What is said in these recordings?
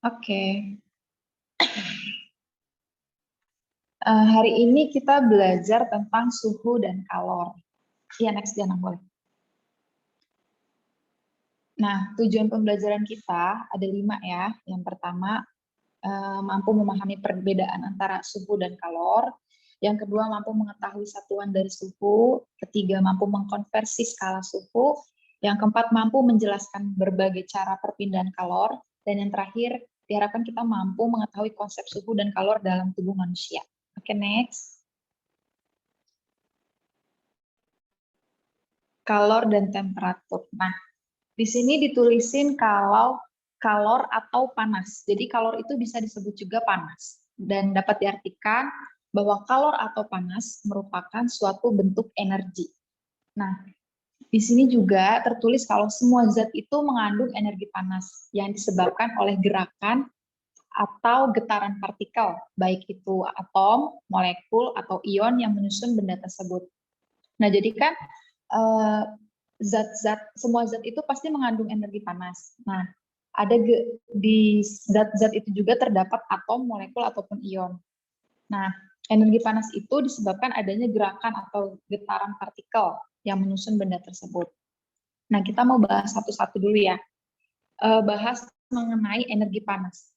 Oke. Hari ini kita belajar tentang suhu dan kalor. Iya, next Diana, boleh. Nah, tujuan pembelajaran kita ada 5 ya. Yang pertama, mampu memahami perbedaan antara suhu dan kalor. Yang kedua, mampu mengetahui satuan dari suhu. Ketiga, mampu mengkonversi skala suhu. Yang keempat, mampu menjelaskan berbagai cara perpindahan kalor. Dan yang terakhir, diharapkan kita mampu mengetahui konsep suhu dan kalor dalam tubuh manusia. Oke, next. Kalor dan temperatur. Nah, di sini ditulisin kalau kalor atau panas. Jadi kalor itu bisa disebut juga panas. Dan dapat diartikan bahwa kalor atau panas merupakan suatu bentuk energi. Nah, di sini juga tertulis kalau semua zat itu mengandung energi panas yang disebabkan oleh gerakan atau getaran partikel, baik itu atom, molekul, atau ion yang menyusun benda tersebut. Nah, jadi kan semua zat itu pasti mengandung energi panas. Nah, ada di zat-zat itu juga terdapat atom, molekul, ataupun ion. Nah, energi panas itu disebabkan adanya gerakan atau getaran partikel yang menyusun benda tersebut. Nah, kita mau bahas satu-satu dulu ya. Bahas mengenai energi panas.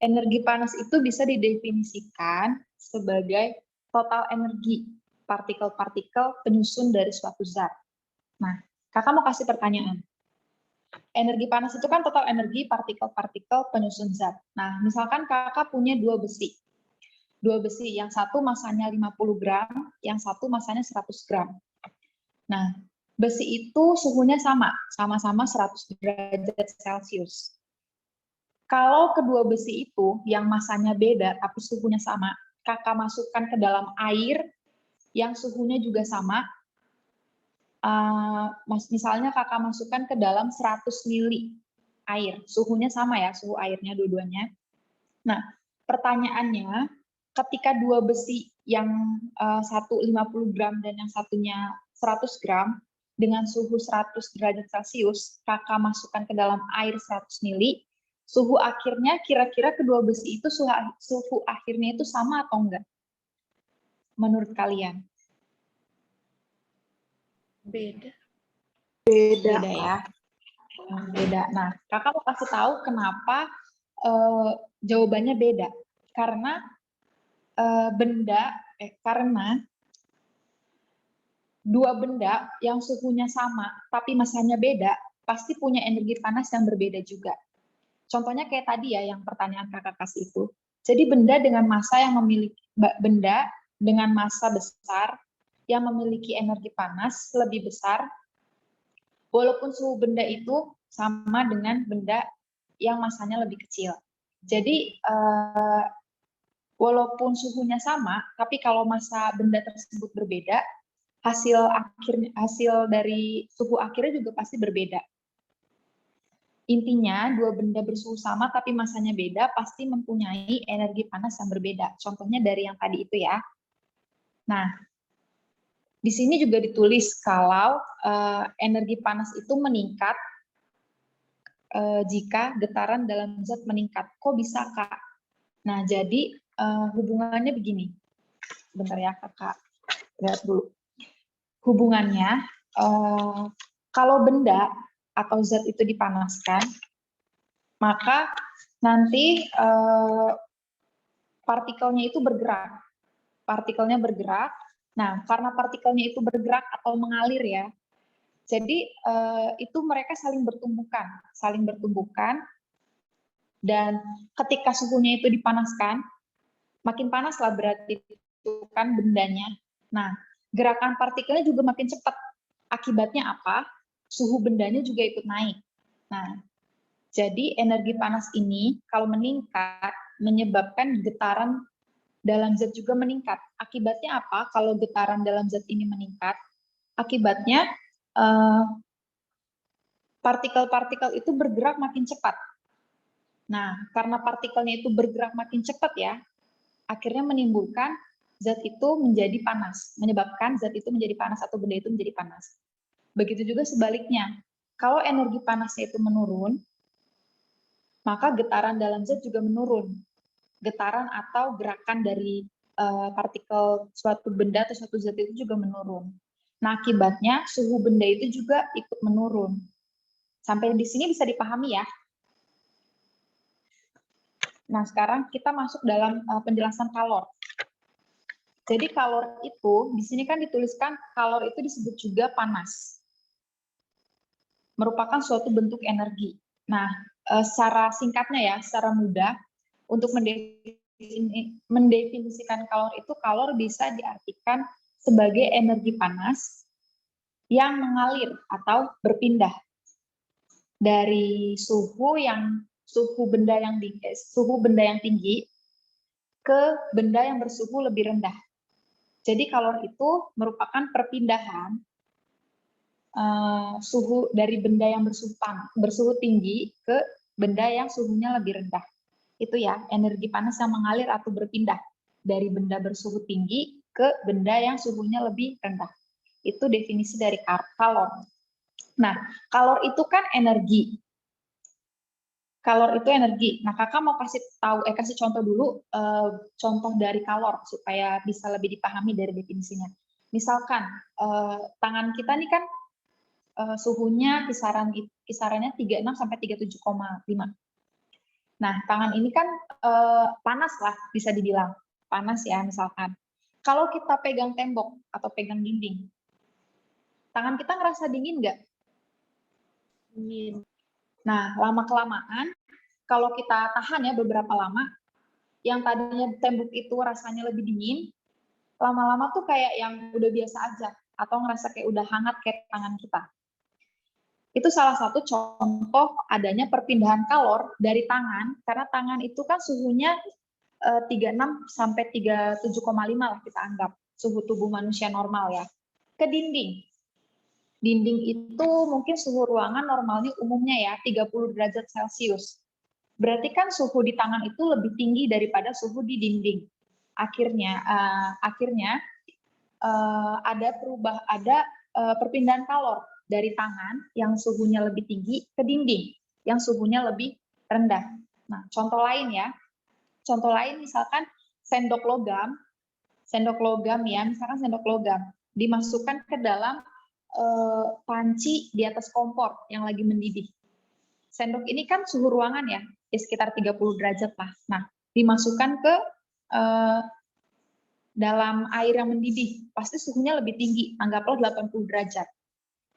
Energi panas itu bisa didefinisikan sebagai total energi partikel-partikel penyusun dari suatu zat. Nah, kakak mau kasih pertanyaan. Energi panas itu kan total energi partikel-partikel penyusun zat. Nah, misalkan kakak punya dua besi. Dua besi, yang satu masanya 50 gram, yang satu masanya 100 gram. Nah, besi itu suhunya sama-sama 100 derajat Celcius. Kalau kedua besi itu yang masanya beda tapi suhunya sama, kakak masukkan ke dalam air yang suhunya juga sama, misalnya kakak masukkan ke dalam 100 mili air, suhunya sama ya, suhu airnya dua-duanya. Nah, pertanyaannya, ketika dua besi yang satu 50 gram dan yang satunya 100 gram, dengan suhu 100 derajat Celcius, kakak masukkan ke dalam air 100 mili, suhu akhirnya kira-kira kedua besi itu suhu akhirnya itu sama atau enggak? Menurut kalian? Beda. Beda ya. Beda. Nah, kakak mau kasih tahu kenapa jawabannya beda. Karena karena dua benda yang suhunya sama tapi masanya beda pasti punya energi panas yang berbeda juga. Contohnya kayak tadi ya yang pertanyaan kakak kasih itu. Jadi benda dengan massa besar yang memiliki energi panas lebih besar walaupun suhu benda itu sama dengan benda yang massanya lebih kecil. Jadi walaupun suhunya sama, tapi kalau massa benda tersebut berbeda, hasil dari suhu akhirnya juga pasti berbeda. Intinya, dua benda bersuhu sama tapi massanya beda pasti mempunyai energi panas yang berbeda. Contohnya dari yang tadi itu ya. Nah, di sini juga ditulis kalau energi panas itu meningkat jika getaran dalam zat meningkat. Kok bisa, Kak? Nah, jadi hubungannya begini. Bentar ya, Kakak. Lihat dulu. Hubungannya, kalau benda atau zat itu dipanaskan, maka nanti partikelnya itu bergerak. Partikelnya bergerak. Nah, karena partikelnya itu bergerak atau mengalir ya, jadi itu mereka saling bertumbukan, dan ketika suhunya itu dipanaskan, makin panas lah berarti itu kan bendanya. Nah, gerakan partikelnya juga makin cepat. Akibatnya apa? Suhu bendanya juga ikut naik. Nah, jadi energi panas ini kalau meningkat menyebabkan getaran dalam zat juga meningkat. Akibatnya apa? Kalau getaran dalam zat ini meningkat, akibatnya partikel-partikel itu bergerak makin cepat. Nah, karena partikelnya itu bergerak makin cepat ya, akhirnya menimbulkan zat itu menjadi panas, menyebabkan zat itu menjadi panas atau benda itu menjadi panas. Begitu juga sebaliknya, kalau energi panasnya itu menurun, maka getaran dalam zat juga menurun. Getaran atau gerakan dari partikel suatu benda atau suatu zat itu juga menurun. Nah, akibatnya suhu benda itu juga ikut menurun. Sampai di sini bisa dipahami ya. Nah, sekarang kita masuk dalam penjelasan kalor. Jadi kalor itu, di sini kan dituliskan kalor itu disebut juga panas. Merupakan suatu bentuk energi. Nah, secara singkatnya ya, secara mudah, untuk mendefinisikan kalor bisa diartikan sebagai energi panas yang mengalir atau berpindah dari suhu benda yang tinggi ke benda yang bersuhu lebih rendah. Jadi kalor itu merupakan perpindahan suhu dari benda yang bersuhu tinggi ke benda yang suhunya lebih rendah. Itu ya, energi panas yang mengalir atau berpindah dari benda bersuhu tinggi ke benda yang suhunya lebih rendah. Itu definisi dari kalor. Nah, kalor itu kan energi. Kalor itu energi. Nah, kakak mau kasih contoh dulu, contoh dari kalor supaya bisa lebih dipahami dari definisinya. Misalkan tangan kita nih kan suhunya kisarannya 36 sampai 37,5. Nah, tangan ini kan panas lah, bisa dibilang panas ya misalkan. Kalau kita pegang tembok atau pegang dinding, tangan kita ngerasa dingin nggak? Dingin. Nah, lama-kelamaan, kalau kita tahan ya beberapa lama, yang tadinya tembok itu rasanya lebih dingin, lama-lama tuh kayak yang udah biasa aja, atau ngerasa kayak udah hangat kayak tangan kita. Itu salah satu contoh adanya perpindahan kalor dari tangan, karena tangan itu kan suhunya 36 sampai 37,5 lah kita anggap, suhu tubuh manusia normal ya, ke dinding. Dinding itu mungkin suhu ruangan normalnya umumnya ya 30 derajat Celcius. Berarti kan suhu di tangan itu lebih tinggi daripada suhu di dinding. Akhirnya ada perpindahan kalor dari tangan yang suhunya lebih tinggi ke dinding yang suhunya lebih rendah. Nah, contoh lain ya. Contoh lain misalkan sendok logam ya, misalkan sendok logam dimasukkan ke dalam panci di atas kompor yang lagi mendidih. Sendok ini kan suhu ruangan ya sekitar 30 derajat lah. Nah, dimasukkan ke dalam air yang mendidih, pasti suhunya lebih tinggi, anggaplah 80 derajat.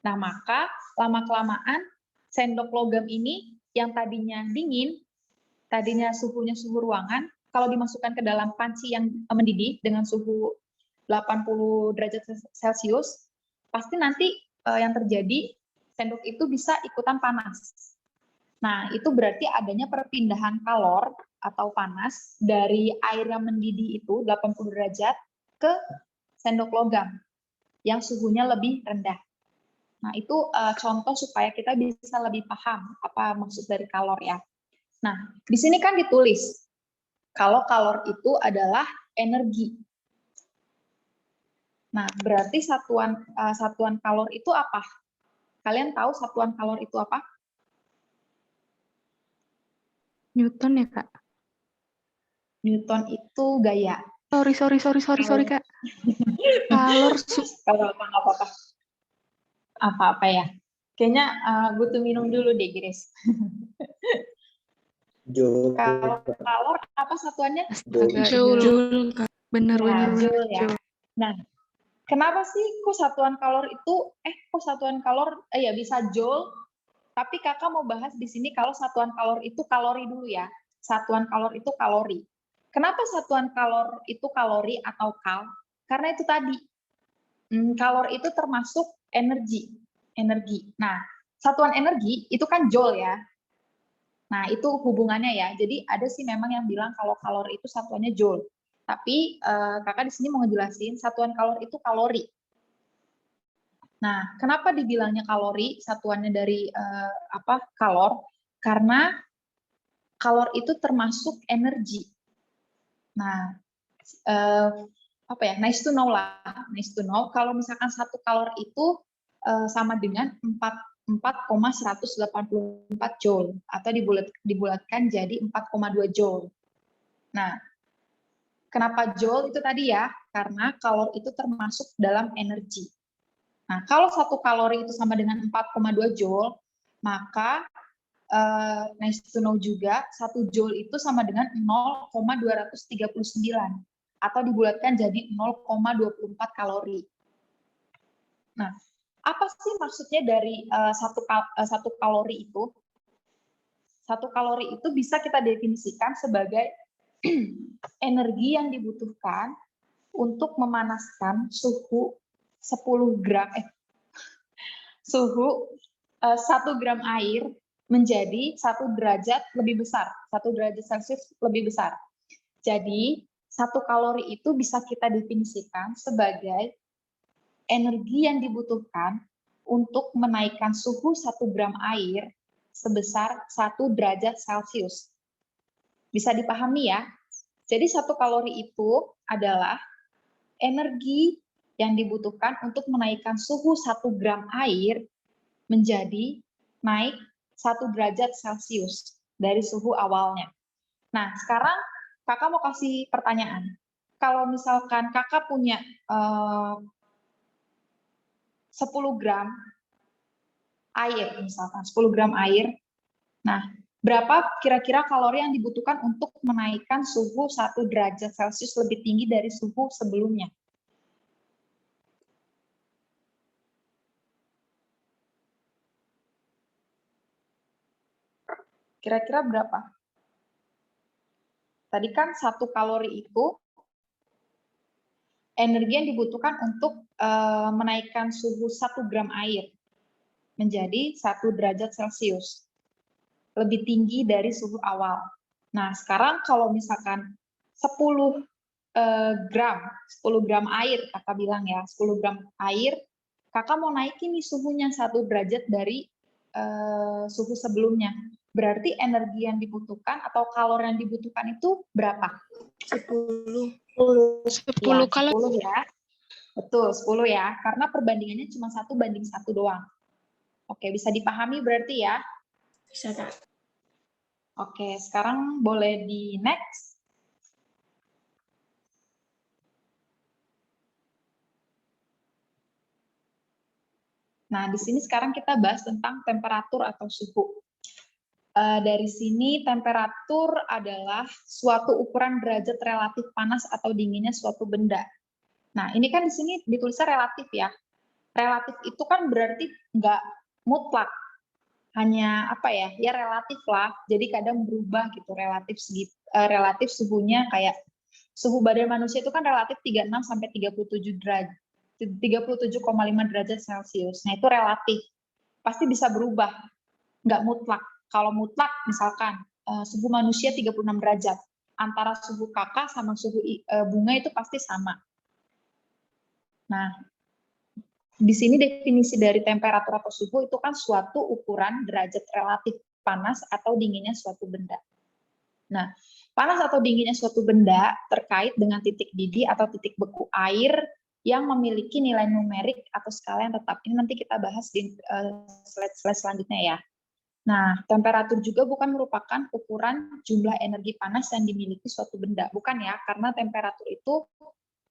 Nah, maka lama-kelamaan sendok logam ini yang tadinya dingin, tadinya suhunya suhu ruangan, kalau dimasukkan ke dalam panci yang mendidih dengan suhu 80 derajat Celcius, pasti nanti yang terjadi sendok itu bisa ikutan panas. Nah, itu berarti adanya perpindahan kalor atau panas dari air yang mendidih itu 80 derajat ke sendok logam yang suhunya lebih rendah. Nah, itu contoh supaya kita bisa lebih paham apa maksud dari kalor ya. Nah, di sini kan ditulis kalau kalor itu adalah energi. Nah, berarti satuan kalor itu apa? Kalian tahu satuan kalor itu apa? Newton ya, Kak? Newton itu gaya. Sorry, Kak. Kalor. Kalau nggak apa-apa. Apa-apa ya. Kayaknya butuh minum dulu deh, Grace. Kalau kalor apa satuannya? Joule. Benar. Joule ya. Nah, kenapa sih kok satuan kalor itu bisa joule, tapi kakak mau bahas di sini kalau satuan kalor itu kalori dulu ya. Satuan kalor itu kalori. Kenapa satuan kalor itu kalori atau kal? Karena itu tadi, kalor itu termasuk energi. Nah, satuan energi itu kan joule ya. Nah, itu hubungannya ya. Jadi ada sih memang yang bilang kalau kalori itu satuannya joule. Tapi kakak di sini mau ngejelasin satuan kalor itu kalori. Nah, kenapa dibilangnya kalori satuannya dari kalor? Karena kalor itu termasuk energi. Nah, nice to know lah, nice to know. Kalau misalkan satu kalor itu sama dengan 4 4,184 joule atau dibulatkan jadi 4,2 joule. Nah, kenapa joule itu tadi ya? Karena kalori itu termasuk dalam energi. Nah, kalau 1 kalori itu sama dengan 4,2 joule, maka nice to know juga 1 joule itu sama dengan 0,239 atau dibulatkan jadi 0,24 kalori. Nah, apa sih maksudnya dari satu kalori itu? 1 kalori itu bisa kita definisikan sebagai energi yang dibutuhkan untuk memanaskan suhu 10 gram 1 gram air menjadi 1 derajat lebih besar, 1 derajat Celcius lebih besar. Jadi 1 kalori itu bisa kita definisikan sebagai energi yang dibutuhkan untuk menaikkan suhu 1 gram air sebesar 1 derajat Celcius. Bisa dipahami ya? Jadi 1 kalori itu adalah energi yang dibutuhkan untuk menaikkan suhu 1 gram air menjadi naik 1 derajat Celcius dari suhu awalnya. Nah, sekarang kakak mau kasih pertanyaan. Kalau misalkan kakak punya 10 gram air, misalkan 10 gram air, nah berapa kira-kira kalori yang dibutuhkan untuk menaikkan suhu 1 derajat Celcius lebih tinggi dari suhu sebelumnya? Kira-kira berapa? Tadi kan 1 kalori itu energi yang dibutuhkan untuk menaikkan suhu 1 gram air menjadi 1 derajat Celcius. Lebih tinggi dari suhu awal. Nah, sekarang kalau misalkan 10 gram air, kakak bilang ya, 10 gram air, kakak mau naikin nih suhunya 1 derajat dari suhu sebelumnya. Berarti energi yang dibutuhkan atau kalori yang dibutuhkan itu berapa? 10 ya, kalori. 10 ya. Betul, 10 ya. Karena perbandingannya cuma 1:1 doang. Oke, bisa dipahami berarti ya? Bisa, Kak. Oke, sekarang boleh di next. Nah, di sini sekarang kita bahas tentang temperatur atau suhu. Dari sini temperatur adalah suatu ukuran derajat relatif panas atau dinginnya suatu benda. Nah, ini kan di sini ditulisnya relatif ya. Relatif itu kan berarti nggak mutlak. Hanya apa ya? Ya relatif lah. Jadi kadang berubah gitu relatif suhunya kayak suhu badan manusia itu kan relatif 36 sampai 37 derajat. 37,5 derajat Celcius. Nah, itu relatif. Pasti bisa berubah. Nggak mutlak. Kalau mutlak misalkan suhu manusia 36 derajat, antara suhu kakak sama suhu bunga itu pasti sama. Nah, di sini definisi dari temperatur atau suhu itu kan suatu ukuran derajat relatif panas atau dinginnya suatu benda. Nah, panas atau dinginnya suatu benda terkait dengan titik didih atau titik beku air yang memiliki nilai numerik atau skala yang tetap. Ini nanti kita bahas di slide selanjutnya ya. Nah, temperatur juga bukan merupakan ukuran jumlah energi panas yang dimiliki suatu benda. Bukan ya, karena temperatur itu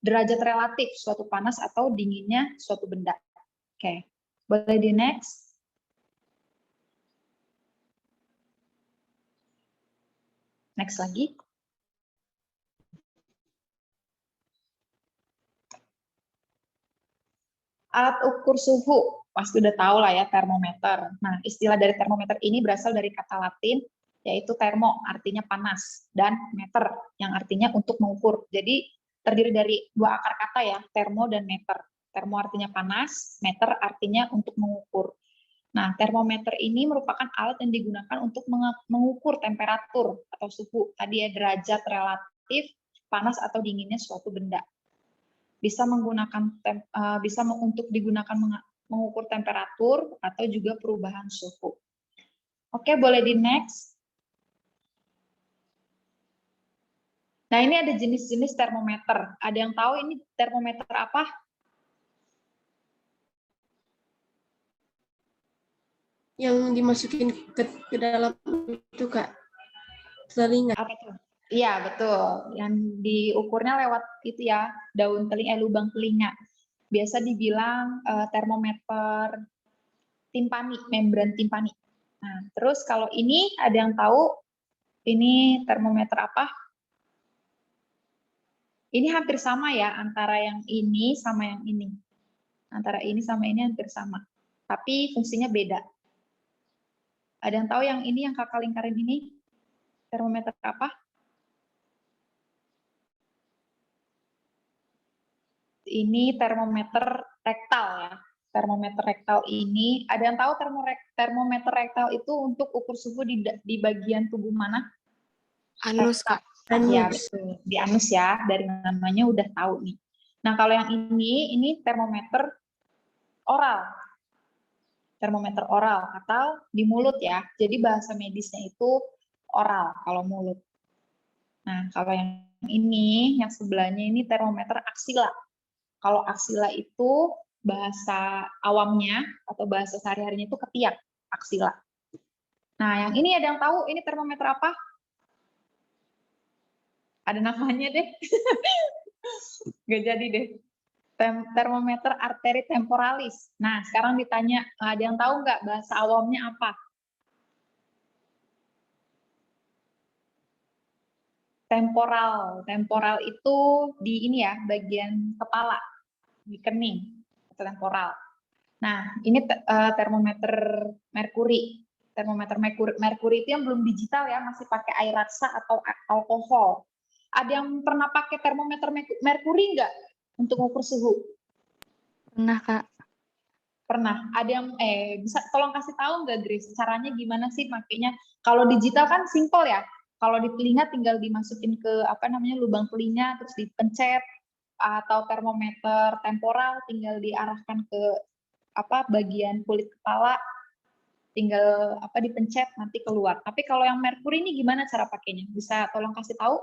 derajat relatif suatu panas atau dinginnya suatu benda. Oke, boleh di next. Next lagi. Alat ukur suhu, pasti udah tahu lah ya, termometer. Nah, istilah dari termometer ini berasal dari kata Latin, yaitu termo, artinya panas, dan meter, yang artinya untuk mengukur. Jadi, terdiri dari 2 akar kata ya, termo dan meter. Termo artinya panas, meter artinya untuk mengukur. Nah, termometer ini merupakan alat yang digunakan untuk mengukur temperatur atau suhu, tadi ya, derajat relatif, panas atau dinginnya suatu benda. Bisa untuk digunakan mengukur temperatur atau juga perubahan suhu. Oke, boleh di next. Nah, ini ada jenis-jenis termometer. Ada yang tahu ini termometer apa? Yang dimasukin ke dalam itu Kak, telinga. Apa tuh? Iya, betul. Yang diukurnya lewat itu ya, daun telinga, lubang telinga. Biasa dibilang termometer timpani, membran timpani. Nah, terus kalau ini ada yang tahu ini termometer apa? Ini hampir sama ya antara yang ini sama yang ini. Antara ini sama ini hampir sama. Tapi fungsinya beda. Ada yang tahu yang ini, yang kakak lingkarin ini? Termometer apa? Ini termometer rektal ya. Termometer rektal ini, ada yang tahu termometer rektal itu untuk ukur suhu di bagian tubuh mana? Anus, Kak. Ya, betul. Di anus ya, dari namanya udah tahu nih. Nah, kalau yang ini termometer oral. Termometer oral atau di mulut ya. Jadi bahasa medisnya itu oral kalau mulut. Nah, kalau yang ini, yang sebelahnya ini termometer aksila. Kalau aksila itu bahasa awamnya atau bahasa sehari-harinya itu ketiak, aksila. Nah, yang ini ada yang tahu ini termometer apa? Ada namanya deh. Gak jadi deh. Termometer arteri temporalis. Nah, sekarang ditanya, ada yang tahu nggak bahasa awamnya apa? Temporal. Temporal itu di ini ya, bagian kepala, di kening, temporal. Nah, ini termometer merkuri. Termometer merkuri itu yang belum digital ya, masih pakai air raksa atau alkohol. Ada yang pernah pakai termometer merkuri nggak untuk ukur suhu? Pernah, Kak. Pernah. Ada yang bisa tolong kasih tahu nggak, Grace? Caranya gimana sih makanya? Kalau digital kan simple ya. Kalau di telinga tinggal dimasukin ke apa namanya lubang telinga terus dipencet, atau termometer temporal tinggal diarahkan ke apa bagian kulit kepala, tinggal apa dipencet nanti keluar. Tapi kalau yang merkuri ini gimana cara pakainya? Bisa tolong kasih tahu?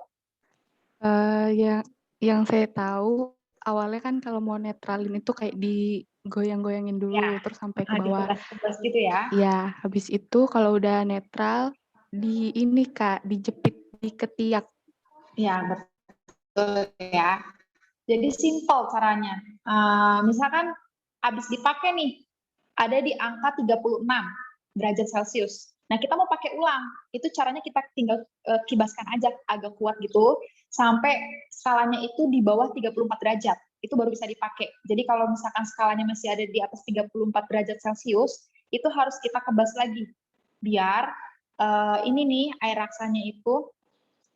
Yang saya tahu awalnya kan kalau mau netralin itu kayak digoyang-goyangin dulu Ya, terus sampai ke bawah. dikebas gitu ya. Ya, habis itu kalau udah netral di ini Kak, dijepit di ketiak. Ya, betul ya. Jadi simpel caranya. Misalkan habis dipakai nih, ada di angka 36 derajat Celcius. Nah, kita mau pakai ulang. Itu caranya kita tinggal kibaskan aja agak kuat gitu, sampai skalanya itu di bawah 34 derajat. Itu baru bisa dipakai. Jadi kalau misalkan skalanya masih ada di atas 34 derajat Celcius, itu harus kita kebas lagi. Biar ini nih air raksanya itu,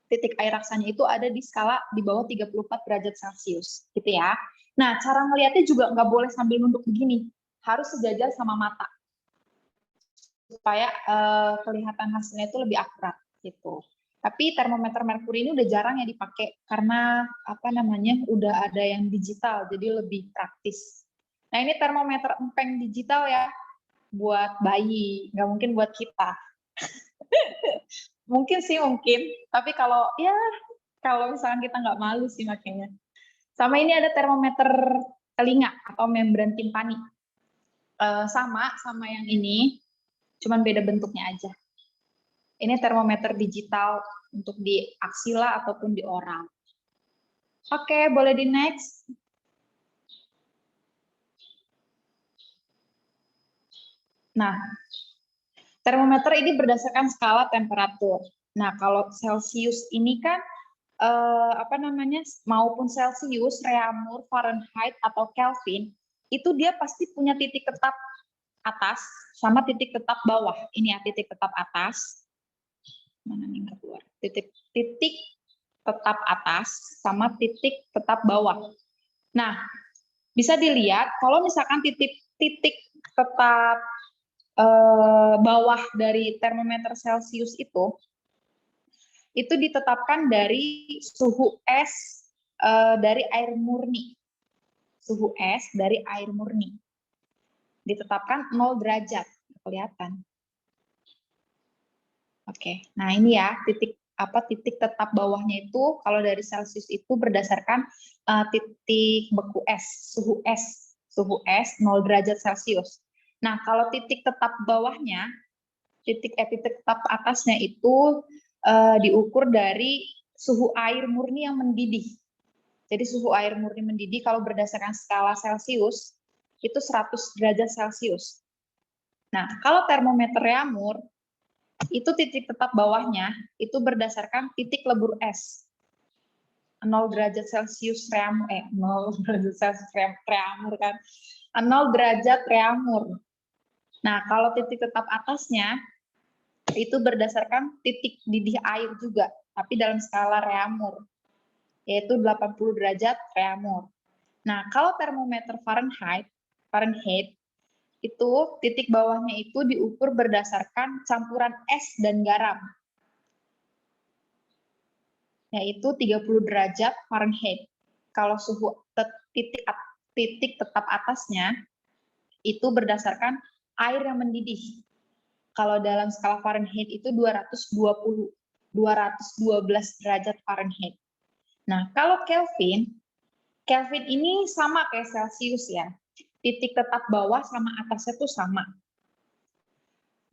titik air raksanya itu ada di skala di bawah 34 derajat Celcius, gitu ya. Nah, cara ngelihatnya juga nggak boleh sambil nunduk begini, harus sejajar sama mata, supaya kelihatan hasilnya itu lebih akurat, gitu. Tapi termometer merkuri ini udah jarang ya dipakai, karena apa namanya, udah ada yang digital, jadi lebih praktis. Nah, ini termometer empeng digital ya, buat bayi, nggak mungkin buat kita. Mungkin sih, mungkin. Tapi kalau misalkan kita nggak malu sih makanya. Sama ini ada termometer telinga atau membran timpani. Sama yang ini, cuman beda bentuknya aja. Ini termometer digital untuk di aksila ataupun di oral. Oke, boleh di next. Nah, termometer ini berdasarkan skala temperatur. Nah, kalau Celcius ini kan maupun Celcius, Reaumur, Fahrenheit atau Kelvin, itu dia pasti punya titik tetap atas sama titik tetap bawah. Ini ya titik tetap atas. Mana nih nggak keluar? Titik tetap atas sama titik tetap bawah. Nah, bisa dilihat kalau misalkan titik tetap bawah dari termometer Celcius itu ditetapkan dari suhu es dari air murni. Suhu es dari air murni. Ditetapkan 0 derajat. Kelihatan. Oke, nah ini ya titik tetap bawahnya itu kalau dari Celcius itu berdasarkan titik beku es, suhu es 0 derajat Celcius. Nah, kalau titik tetap bawahnya, titik tetap atasnya itu diukur dari suhu air murni yang mendidih. Jadi suhu air murni mendidih kalau berdasarkan skala Celcius itu 100 derajat Celcius. Nah, kalau termometer Reaumur itu titik tetap bawahnya itu berdasarkan titik lebur es. 0 derajat Celcius Reaumur 0 derajat Celcius Reaumur kan. 0 derajat Reaumur. Nah, kalau titik tetap atasnya itu berdasarkan titik didih air juga, tapi dalam skala Reaumur, yaitu 80 derajat Reaumur. Nah, kalau termometer Fahrenheit itu titik bawahnya itu diukur berdasarkan campuran es dan garam, yaitu 30 derajat Fahrenheit. Kalau suhu titik tetap atasnya itu berdasarkan air yang mendidih. Kalau dalam skala Fahrenheit itu 212 derajat Fahrenheit. Nah, kalau Kelvin ini sama kayak Celcius ya. Titik tetap bawah sama atasnya tuh sama.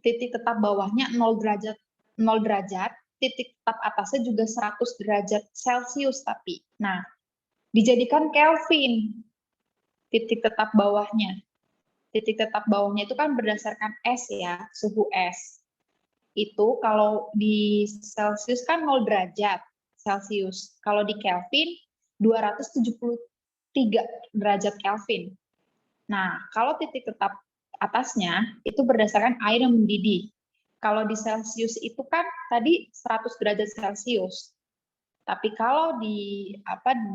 Titik tetap bawahnya 0 derajat, titik tetap atasnya juga 100 derajat Celcius tapi. Nah, dijadikan Kelvin titik tetap bawahnya. Titik tetap bawahnya itu kan berdasarkan es ya, suhu es. Itu kalau di Celcius kan 0 derajat Celcius. Kalau di Kelvin 273 derajat Kelvin. Nah, kalau titik tetap atasnya itu berdasarkan air yang mendidih. Kalau di Celcius itu kan tadi 100 derajat Celcius. Tapi kalau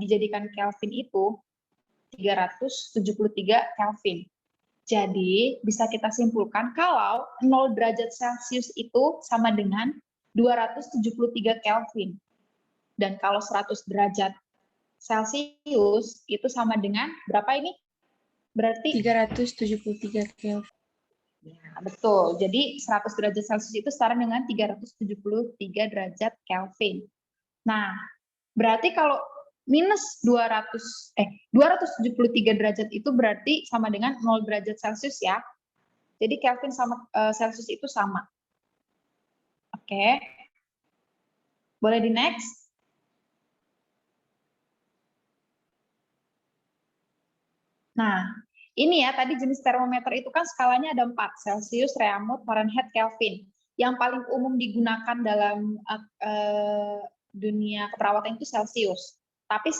dijadikan Kelvin itu 373 Kelvin. Jadi, bisa kita simpulkan kalau 0 derajat Celcius itu sama dengan 273 Kelvin. Dan kalau 100 derajat Celcius itu sama dengan berapa ini? Berarti 373 Kelvin. Ya, betul. Jadi 100 derajat Celcius itu setara dengan 373 derajat Kelvin. Nah, berarti kalau minus 273 derajat itu berarti sama dengan 0 derajat Celcius ya. Jadi Kelvin sama Celcius itu sama. Oke. Boleh di next? Nah, ini ya tadi jenis termometer itu kan skalanya ada 4, Celcius, Reaumur, Fahrenheit, Kelvin. Yang paling umum digunakan dalam dunia keperawatan itu Celcius. Tapi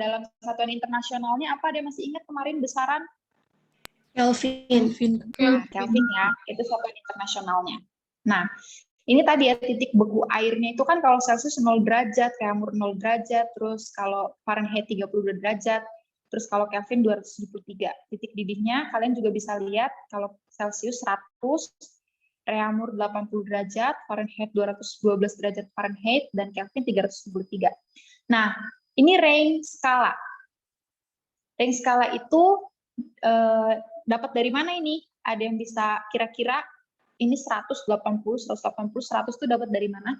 dalam satuan internasionalnya apa? Dia masih ingat kemarin besaran? Kelvin. Nah, Kelvin ya, itu satuan internasionalnya. Nah, ini tadi ya titik beku airnya itu kan kalau Celcius 0 derajat, Reaumur 0 derajat, terus kalau Fahrenheit 32 derajat, terus kalau Kelvin 273. Titik didihnya kalian juga bisa lihat kalau Celcius 100, Reaumur 80 derajat, Fahrenheit 212 derajat Fahrenheit, dan Kelvin 373. Nah, ini range skala. Range skala itu dapat dari mana ini? Ada yang bisa kira-kira ini 180, 180, 100 itu dapat dari mana?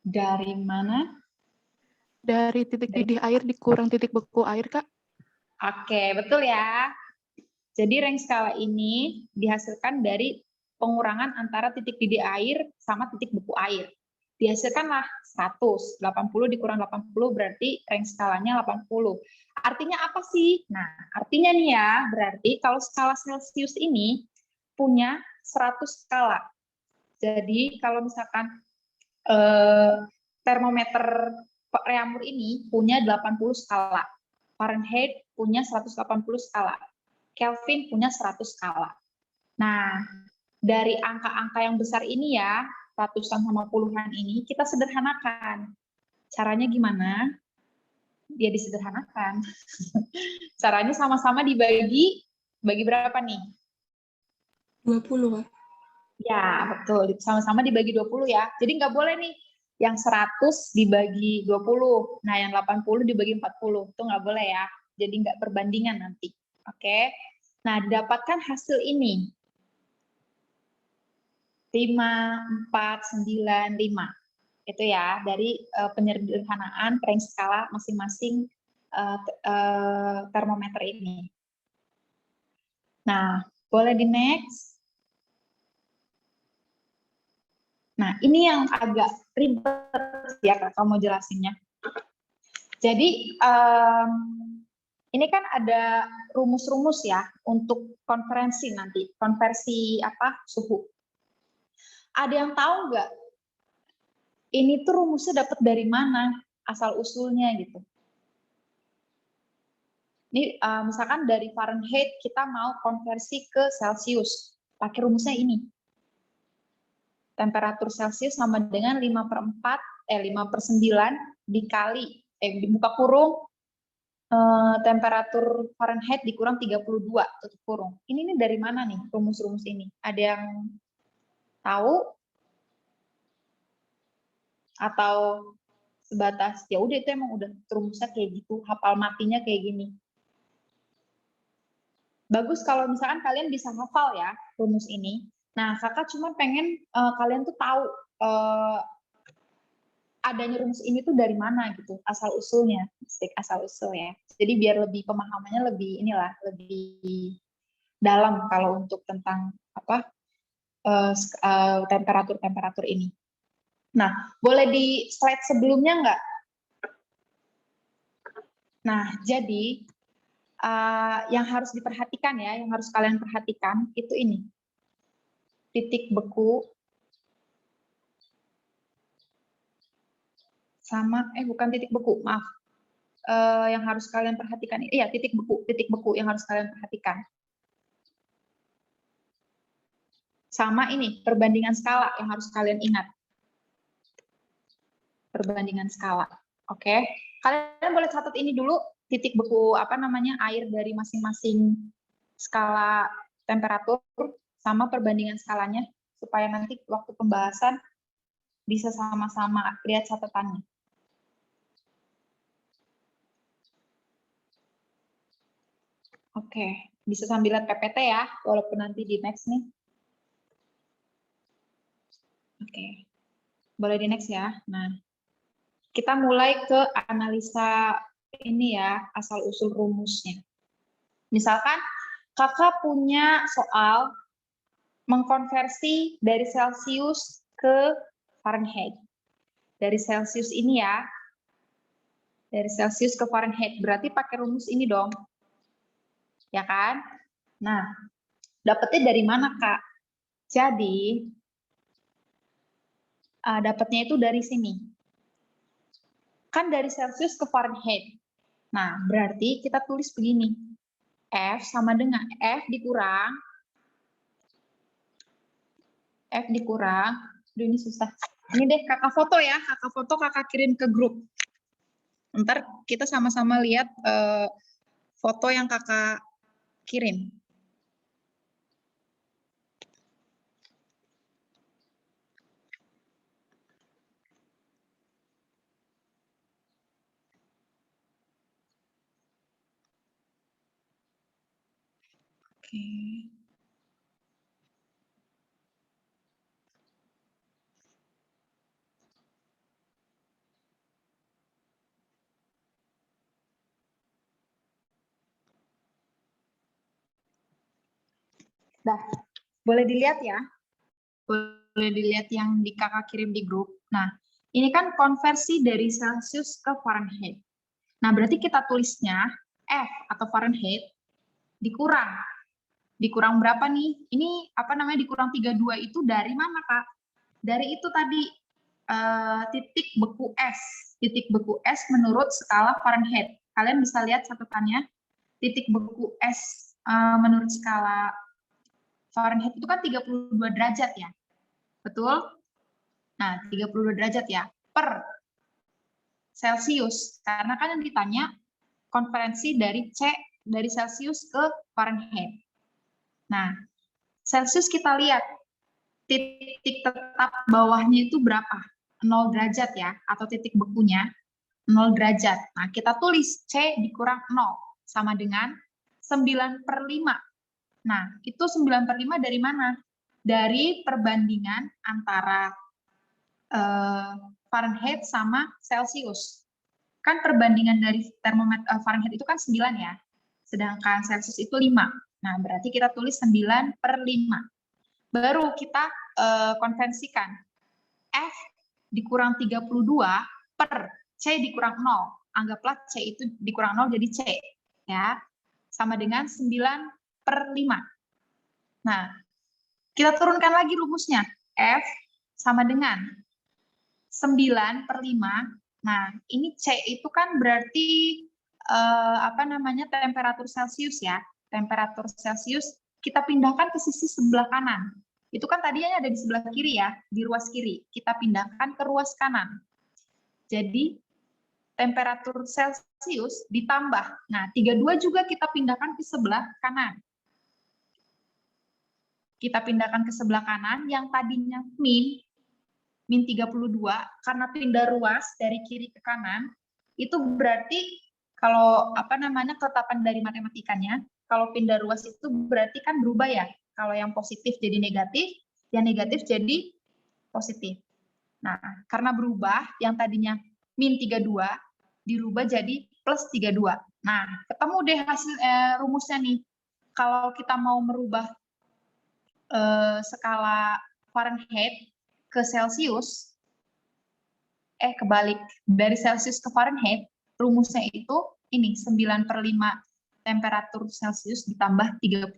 Dari mana? Dari titik didih air dikurang titik beku air, Kak. Oke, betul ya. Jadi range skala ini dihasilkan dari pengurangan antara titik didih air sama titik beku air. Dihasilkanlah 100, 80 dikurang 80 berarti range skalanya 80. Artinya apa sih? Nah, artinya nih ya, berarti kalau skala Celcius ini punya 100 skala. Jadi kalau misalkan termometer Reaumur ini punya 80 skala. Fahrenheit punya 180 skala. Kelvin punya 100 skala. Nah, dari angka-angka yang besar ini ya, ratusan sama puluhan ini, kita sederhanakan. Caranya gimana? Dia disederhanakan. Caranya sama-sama bagi berapa nih? 20, Pak. Ya, betul. Sama-sama dibagi 20 ya. Jadi nggak boleh nih yang 100 dibagi 20. Nah, yang 80 dibagi 40. Itu nggak boleh ya. Jadi nggak perbandingan nanti. Oke. Nah, didapatkan hasil ini. 5, 4, 9, 5. Itu ya, dari penyederhanaan range skala masing-masing termometer ini. Nah, boleh di next. Nah, ini yang agak ribet ya Kak, kamu jelasinnya. Jadi, ini kan ada rumus-rumus ya untuk konversi nanti, konversi suhu. Ada yang tahu nggak? Ini tuh rumusnya dapat dari mana, asal usulnya gitu. Ini misalkan dari Fahrenheit kita mau konversi ke Celsius, pakai rumusnya ini. Temperatur Celsius sama dengan 5/9 dikali, dibuka kurung, temperatur Fahrenheit dikurang 32, tutup kurung. Ini dari mana nih rumus-rumus ini? Ada yang tahu? Atau sebatas, ya udah itu emang udah rumusnya kayak gitu, hafal matinya kayak gini. Bagus kalau misalkan kalian bisa hafal ya rumus ini. Nah, kakak cuma pengen kalian tuh tahu adanya rumus ini tuh dari mana gitu, asal usulnya, asal usul ya. Jadi biar lebih pemahamannya lebih lebih dalam kalau untuk tentang temperatur ini. Nah, boleh di slide sebelumnya nggak? Nah, jadi yang harus diperhatikan ya, yang harus kalian perhatikan itu ini. Titik beku sama bukan titik beku, maaf. Yang harus kalian perhatikan, iya titik beku yang harus kalian perhatikan. Sama ini perbandingan skala yang harus kalian ingat. Perbandingan skala, oke? Kalian boleh catat ini dulu, titik beku air dari masing-masing skala temperatur sama perbandingan skalanya supaya nanti waktu pembahasan bisa sama-sama lihat catatannya. Oke, bisa sambil lihat PPT ya, walaupun nanti di next nih. Oke, boleh di next ya. Nah, kita mulai ke analisa ini ya, asal-usul rumusnya. Misalkan kakak punya soal mengkonversi dari Celsius ke Fahrenheit. Dari Celsius ini ya, dari Celsius ke Fahrenheit, berarti pakai rumus ini dong. Ya kan? Nah, dapetnya dari mana, Kak? Jadi, dapatnya itu dari sini. Kan dari Celsius ke Fahrenheit. Nah, berarti kita tulis begini. F sama dengan F dikurang, aduh ini susah. Ini deh kakak foto ya, kakak kirim ke grup. Ntar kita sama-sama lihat foto yang kakak kirim. Oke. Dah, boleh dilihat ya. Boleh dilihat yang di kakak kirim di grup. Nah, ini kan konversi dari Celsius ke Fahrenheit. Nah, berarti kita tulisnya F atau Fahrenheit dikurang. Dikurang berapa nih? Ini dikurang 32 itu dari mana, Kak? Dari itu tadi, titik beku S. Titik beku S menurut skala Fahrenheit. Kalian bisa lihat catatannya. Titik beku S menurut skala Fahrenheit itu kan 32 derajat ya. Betul? Nah, 32 derajat ya. Per Celsius. Karena kan yang ditanya konferensi dari Celsius ke Fahrenheit. Nah, Celsius kita lihat titik tetap bawahnya itu berapa? 0 derajat ya, atau titik bekunya 0 derajat. Nah, kita tulis C dikurang 0 sama dengan 9/5. Nah, itu 9/5 dari mana? Dari perbandingan antara Fahrenheit sama Celsius. kan perbandingan dari termometer Fahrenheit itu kan 9 ya, sedangkan Celsius itu 5. Nah, berarti kita tulis 9 per 5. Baru kita konversikan F dikurang 32 per C dikurang 0. Anggaplah C itu dikurang 0 jadi C. Ya, sama dengan 9 per 5. Nah, kita turunkan lagi rumusnya. F sama dengan 9 per 5. Nah, ini C itu kan berarti temperatur Celsius ya. Temperatur Celsius kita pindahkan ke sisi sebelah kanan. Itu kan tadinya ada di sebelah kiri ya, di ruas kiri. Kita pindahkan ke ruas kanan. Jadi temperatur Celsius ditambah. Nah, 32 juga kita pindahkan ke sebelah kanan. Kita pindahkan ke sebelah kanan yang tadinya min 32 karena pindah ruas dari kiri ke kanan, itu berarti kalau ketetapan dari matematikanya, kalau pindah ruas itu berarti kan berubah ya. Kalau yang positif jadi negatif, yang negatif jadi positif. Nah, karena berubah yang tadinya min 32 dirubah jadi plus 32. Nah, ketemu deh hasil rumusnya nih. Kalau kita mau merubah skala Fahrenheit ke Celsius, kebalik, dari Celsius ke Fahrenheit, rumusnya itu ini 9 per 5 temperatur Celsius ditambah 32.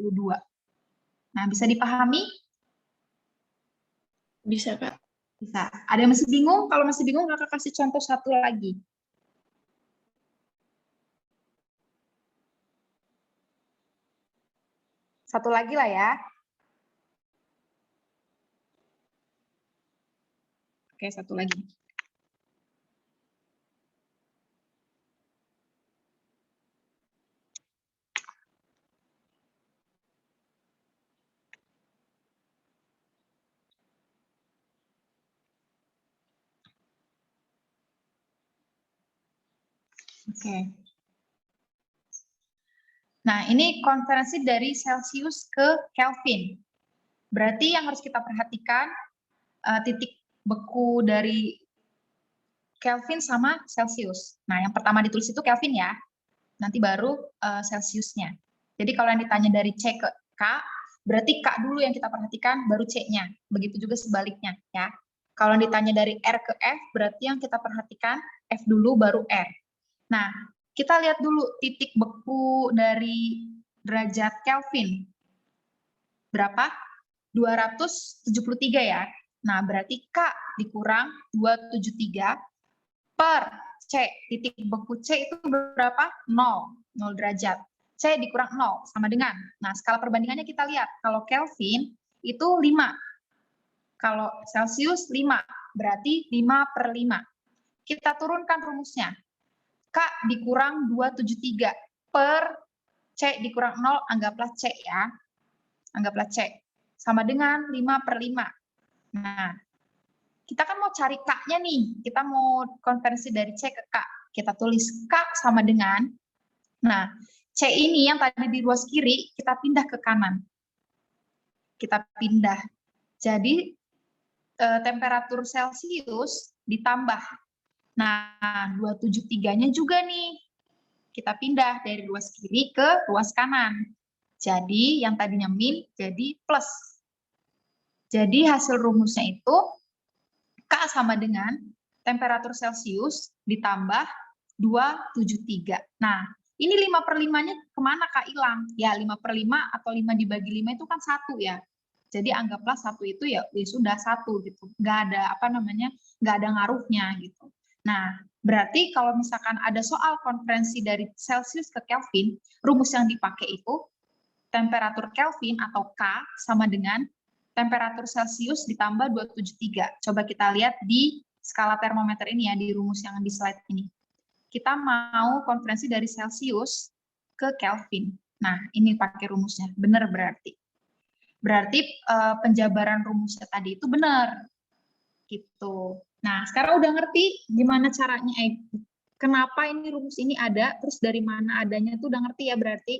Nah, bisa dipahami? Bisa, Kak. Bisa. Ada yang masih bingung? Kalau masih bingung, Kakak kasih contoh satu lagi. Satu lagi lah ya. Oke, satu lagi. Oke. Nah, ini konversi dari Celsius ke Kelvin. Berarti yang harus kita perhatikan titik beku dari Kelvin sama Celsius. Nah, yang pertama ditulis itu Kelvin ya. Nanti baru Celsiusnya. Jadi kalau yang ditanya dari C ke K, berarti K dulu yang kita perhatikan, baru C-nya. Begitu juga sebaliknya ya. Kalau ditanya dari R ke F, berarti yang kita perhatikan F dulu, baru R. Nah, kita lihat dulu titik beku dari derajat Kelvin. Berapa? 273 ya. Nah, berarti K dikurang 273 per C. Titik beku C itu berapa? 0. 0 derajat. C dikurang 0, sama dengan. Nah, skala perbandingannya kita lihat. Kalau Kelvin itu 5. Kalau Celsius 5. Berarti 5 per 5. Kita turunkan rumusnya. K dikurang 273 per C dikurang 0, anggaplah C ya. Anggaplah C. Sama dengan 5 per 5. Nah, kita kan mau cari K-nya nih. Kita mau konversi dari C ke K. Kita tulis K sama dengan, nah, C ini yang tadi di ruas kiri, kita pindah ke kanan. Kita pindah. Jadi, temperatur Celsius ditambah. Nah, 273-nya juga nih. Kita pindah dari ruas kiri ke ruas kanan. Jadi, yang tadinya min jadi plus. Jadi, hasil rumusnya itu K sama dengan temperatur Celsius ditambah 273. Nah, ini 5 per 5-nya kemana Kak hilang? Ya, 5 per 5 atau 5 dibagi 5 itu kan 1 ya. Jadi anggaplah 1 itu ya sudah 1 gitu. Nggak ada nggak ada ngaruhnya gitu. Nah, berarti kalau misalkan ada soal konversi dari Celsius ke Kelvin, rumus yang dipakai itu temperatur Kelvin atau K sama dengan temperatur Celsius ditambah 273. Coba kita lihat di skala termometer ini ya, di rumus yang di slide ini. Kita mau konversi dari Celsius ke Kelvin. Nah, ini pakai rumusnya. Benar berarti. Berarti penjabaran rumusnya tadi itu benar. Gitu. Nah, sekarang udah ngerti gimana caranya, kenapa ini rumus ini ada, terus dari mana adanya itu udah ngerti ya berarti.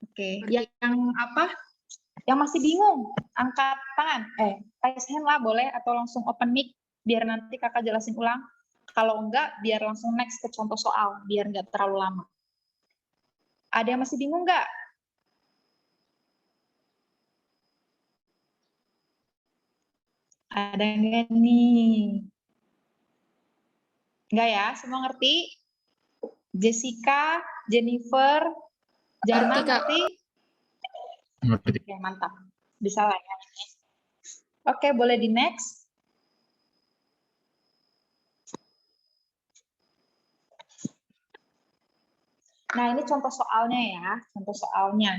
Oke, yang apa? Yang masih bingung, angkat tangan. Raise hand lah boleh, atau langsung open mic, biar nanti kakak jelasin ulang. Kalau enggak, biar langsung next ke contoh soal, biar nggak terlalu lama. Ada yang masih bingung nggak? Ada nggak nih? Nggak ya? Semua ngerti? Jessica, Jennifer, Jana Ngerti, Kak. ngerti? Ngerti. Oke, mantap. Bisa lah ya. Oke, boleh di next. Nah, ini contoh soalnya ya. Contoh soalnya.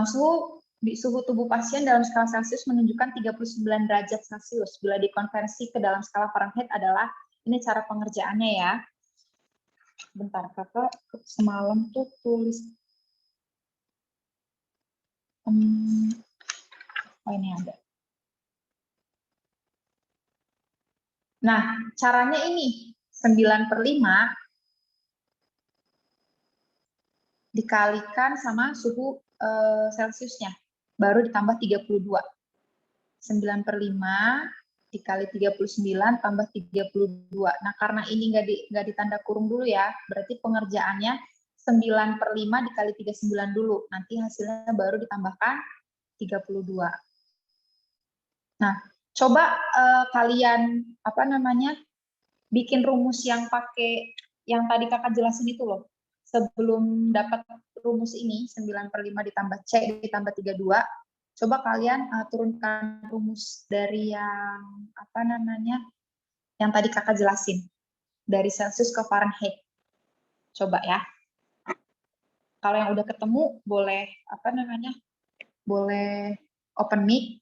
Suhu tubuh pasien dalam skala Celcius menunjukkan 39 derajat Celcius. Bila dikonversi ke dalam skala Fahrenheit adalah, ini cara pengerjaannya ya. Bentar, kakak semalam tuh tulis. Oh, ini ada. Nah, caranya ini. 9/5 dikalikan sama suhu Celciusnya. Baru ditambah 32. 9/5 dikali 39 tambah 32. Nah, karena ini nggak ditanda kurung dulu ya, berarti pengerjaannya 9/5 dikali 39 dulu. Nanti hasilnya baru ditambahkan 32. Nah, coba kalian bikin rumus yang pakai yang tadi kakak jelasin itu loh. Sebelum dapat rumus ini 9/5 ditambah C ditambah 32, coba kalian turunkan rumus dari yang tadi kakak jelasin dari Celcius ke Fahrenheit. Coba ya. Kalau yang udah ketemu boleh boleh open mic.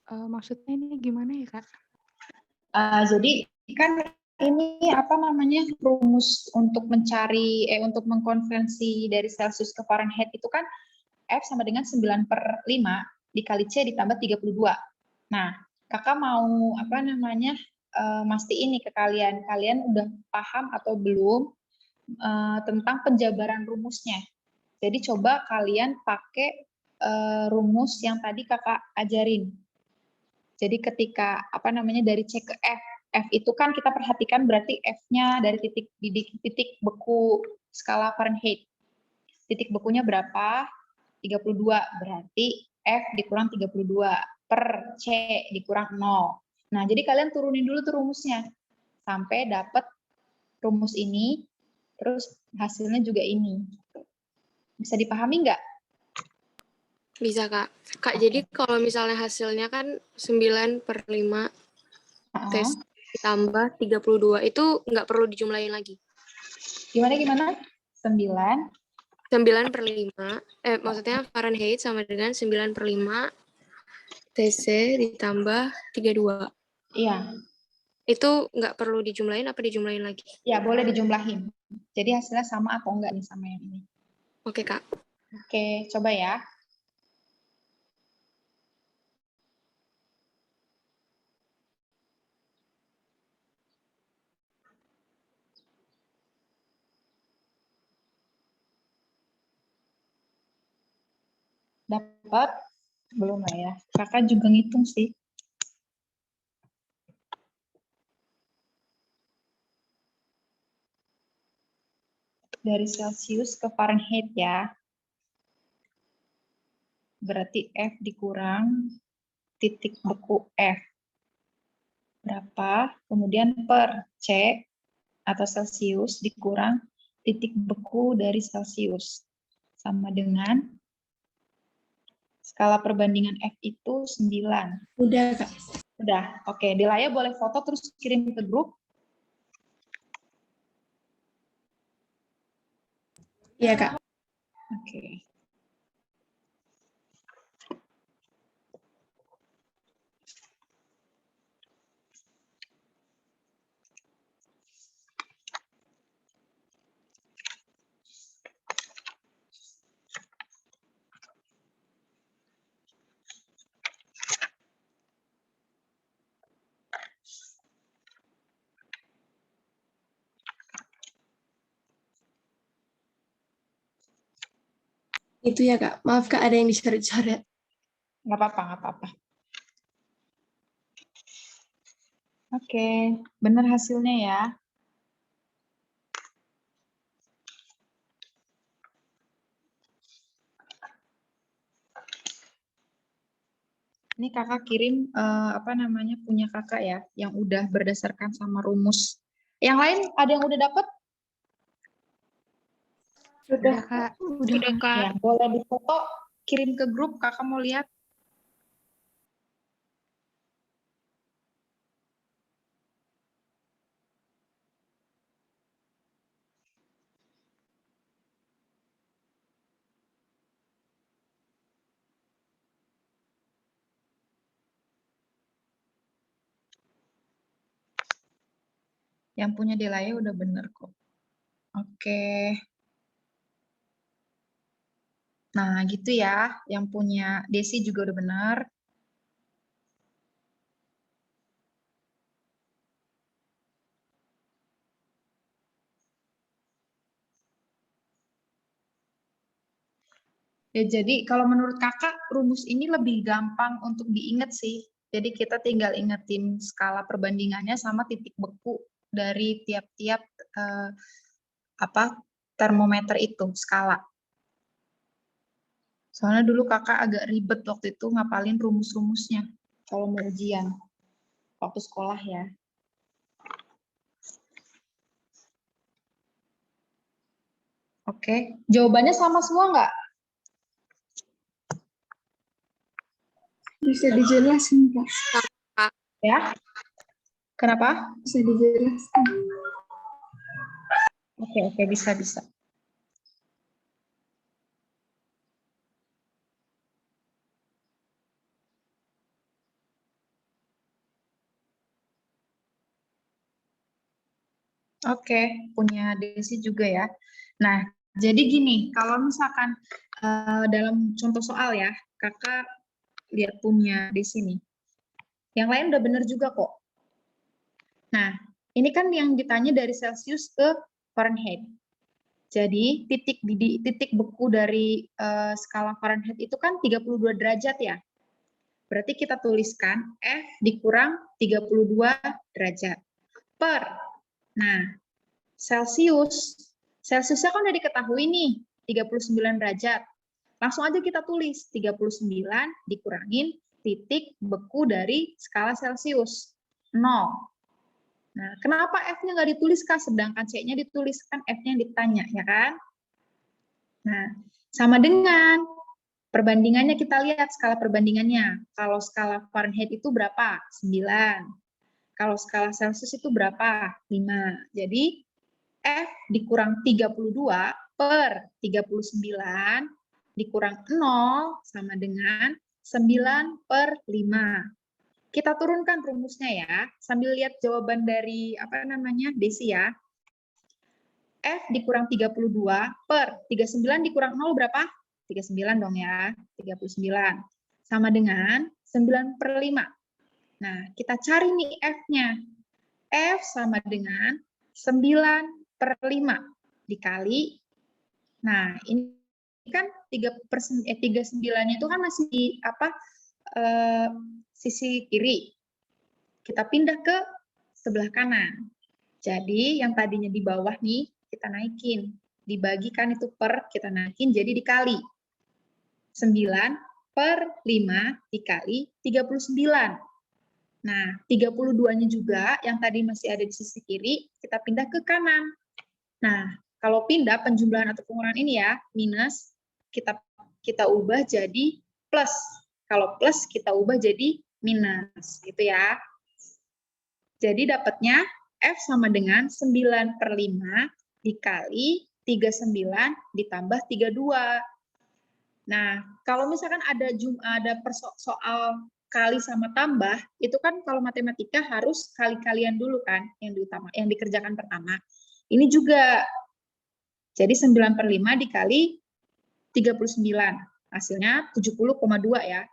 Maksudnya ini gimana ya, Kak? Jadi kan ini rumus untuk untuk mengkonversi dari Celcius ke Fahrenheit itu kan F sama dengan 9/5 dikali C ditambah 32. Nah, kakak mau mastiin nih ke kalian udah paham atau belum tentang penjabaran rumusnya. Jadi coba kalian pakai rumus yang tadi kakak ajarin. Jadi ketika dari C ke F, F itu kan kita perhatikan berarti F-nya dari titik beku skala Fahrenheit. Titik bekunya berapa? 32, berarti F dikurang 32 per C dikurang 0. Nah, jadi kalian turunin dulu tuh rumusnya sampai dapat rumus ini, terus hasilnya juga ini. Bisa dipahami nggak? Bisa, Kak. Kak, jadi kalau misalnya hasilnya kan 9/5 tes ditambah 32, itu nggak perlu dijumlahin lagi? Gimana? 9 9/5, maksudnya Fahrenheit sama dengan 9/5 TC ditambah 32. Iya. Itu nggak perlu dijumlahin apa dijumlahin lagi? Ya, boleh dijumlahin. Jadi hasilnya sama atau enggak nih sama yang ini. Oke, Kak. Oke, coba ya. Dapat? Belum lah ya. Kakak juga ngitung sih. Dari Celcius ke Fahrenheit ya. Berarti F dikurang titik beku F. Berapa? Kemudian per C atau Celcius dikurang titik beku dari Celcius. Sama dengan skala perbandingan F itu 9. Udah, Kak. Udah, oke. Delaya boleh foto terus kirim ke grup. Iya, Kak. Oke. Itu ya Kak, maaf Kak ada yang dicoret-coret. Nggak apa-apa, nggak apa-apa. Oke, benar hasilnya ya. Ini kakak kirim punya kakak ya, yang udah berdasarkan sama rumus. Yang lain ada yang udah dapat? Udah, Kak. Udah Kak. Ya, boleh difoto, kirim ke grup, kakak mau lihat. Yang punya Delaya udah bener kok. Oke. Nah, gitu ya. Yang punya Desi juga udah bener. Ya, jadi kalau menurut kakak, rumus ini lebih gampang untuk diingat sih. Jadi kita tinggal ingetin skala perbandingannya sama titik beku dari tiap-tiap termometer itu, skala. Soalnya dulu kakak agak ribet waktu itu ngapalin rumus-rumusnya kalau mau ujian waktu sekolah ya. Oke, jawabannya sama semua nggak? Bisa dijelasin Kak? Ya? Kenapa? Bisa dijelasin. Oke, bisa. Oke, punya Desi juga ya. Nah, jadi gini, kalau misalkan dalam contoh soal ya, kakak lihat punya Desi nih. Yang lain udah bener juga kok. Nah, ini kan yang ditanya dari Celsius ke Fahrenheit. Jadi titik beku dari skala Fahrenheit itu kan 32 derajat ya. Berarti kita tuliskan F dikurang 32 derajat per. Nah, Celsiusnya kan udah diketahui nih, 39 derajat. Langsung aja kita tulis 39 dikurangin titik beku dari skala Celsius, 0. Nah, kenapa F-nya nggak ditulis, Kak? Sedangkan C-nya dituliskan, F-nya ditanya, ya kan? Nah, sama dengan perbandingannya, kita lihat skala perbandingannya. Kalau skala Fahrenheit itu berapa? 9. Kalau skala Celsius itu berapa? 5. Jadi, F dikurang 32 per 39 dikurang 0 sama dengan 9 per 5. Kita turunkan rumusnya ya, sambil lihat jawaban dari Desi ya. F dikurang 32 per 39 dikurang 0 berapa? 39 dong ya, 39. Sama dengan 9 per 5. Nah, kita cari nih F-nya. F sama dengan 9 per 5 dikali, nah ini kan 39 itu kan masih di sisi kiri. Kita pindah ke sebelah kanan. Jadi yang tadinya di bawah nih, kita naikin. Dibagikan itu per, kita naikin jadi dikali. 9 per 5 dikali 39. Nah, 32-nya juga yang tadi masih ada di sisi kiri, kita pindah ke kanan. Nah, kalau pindah penjumlahan atau pengurangan ini ya, minus, kita ubah jadi plus. Kalau plus, kita ubah jadi minus, gitu ya. Jadi dapatnya F sama dengan 9 per 5 dikali 39 ditambah 32. Nah, kalau misalkan ada soal kali sama tambah, itu kan kalau matematika harus kali-kalian dulu kan yang dikerjakan pertama. Ini juga. Jadi 9 per 5 dikali 39. Hasilnya 70,2 ya.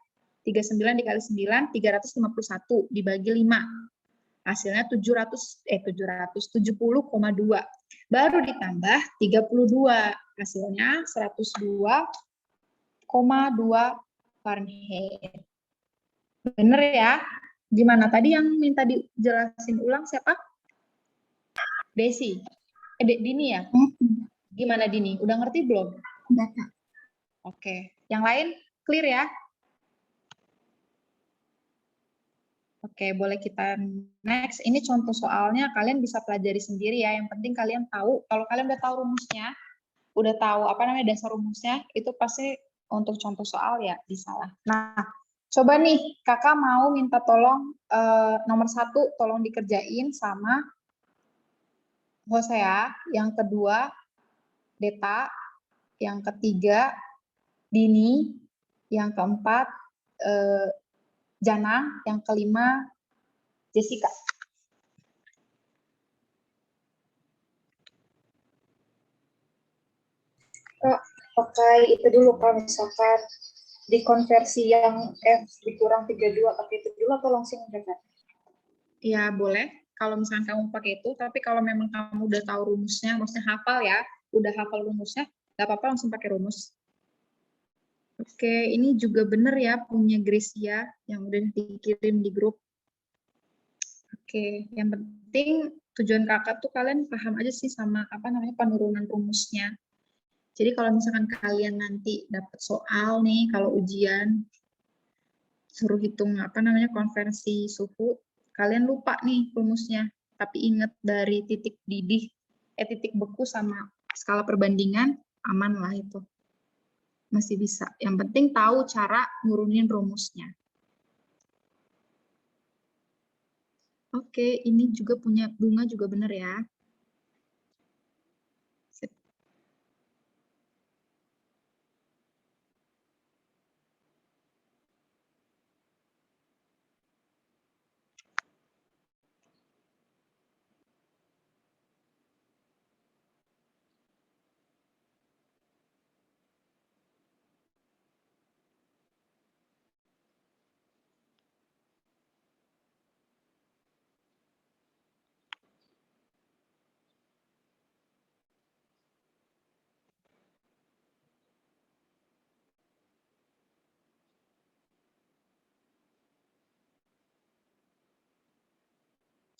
39 dikali 9, 351 dibagi 5. Hasilnya 70,2. Baru ditambah 32. Hasilnya 102,5. Fahrenheit. Bener ya? Gimana tadi yang minta dijelasin ulang siapa? Desi. Dini ya? Gimana Dini? Udah ngerti belum? Udah, Kak. Oke. Yang lain clear ya? Oke, boleh kita next. Ini contoh soalnya, kalian bisa pelajari sendiri ya. Yang penting kalian tahu, kalau kalian udah tahu rumusnya, udah tahu apa namanya dasar rumusnya, itu pasti untuk contoh soal ya bisa lah. Nah, coba nih kakak mau minta tolong nomor 1 tolong dikerjain sama Hosea, yang kedua Deta, yang ketiga Dini, yang keempat Jana, yang kelima Jessica. Kak, pakai itu dulu kalau misalkan dikonversi yang F dikurang 32 pakai itu dulu atau langsung Kak? Ya boleh kalau misalkan kamu pakai itu, tapi kalau memang kamu udah tahu rumusnya, maksudnya hafal ya, udah hafal rumusnya, nggak apa-apa langsung pakai rumus. Oke, ini juga bener ya punya Gracia yang udah dikirim di grup. Oke, yang penting tujuan kakak tuh kalian paham aja sih sama apa namanya penurunan rumusnya. Jadi kalau misalkan kalian nanti dapat soal nih, kalau ujian suruh hitung apa namanya konversi suhu, kalian lupa nih rumusnya. Tapi ingat dari titik didih, titik beku sama skala perbandingan, aman lah itu. Masih bisa. Yang penting tahu cara nurunin rumusnya. Oke, ini juga punya bunga juga benar ya. Sip.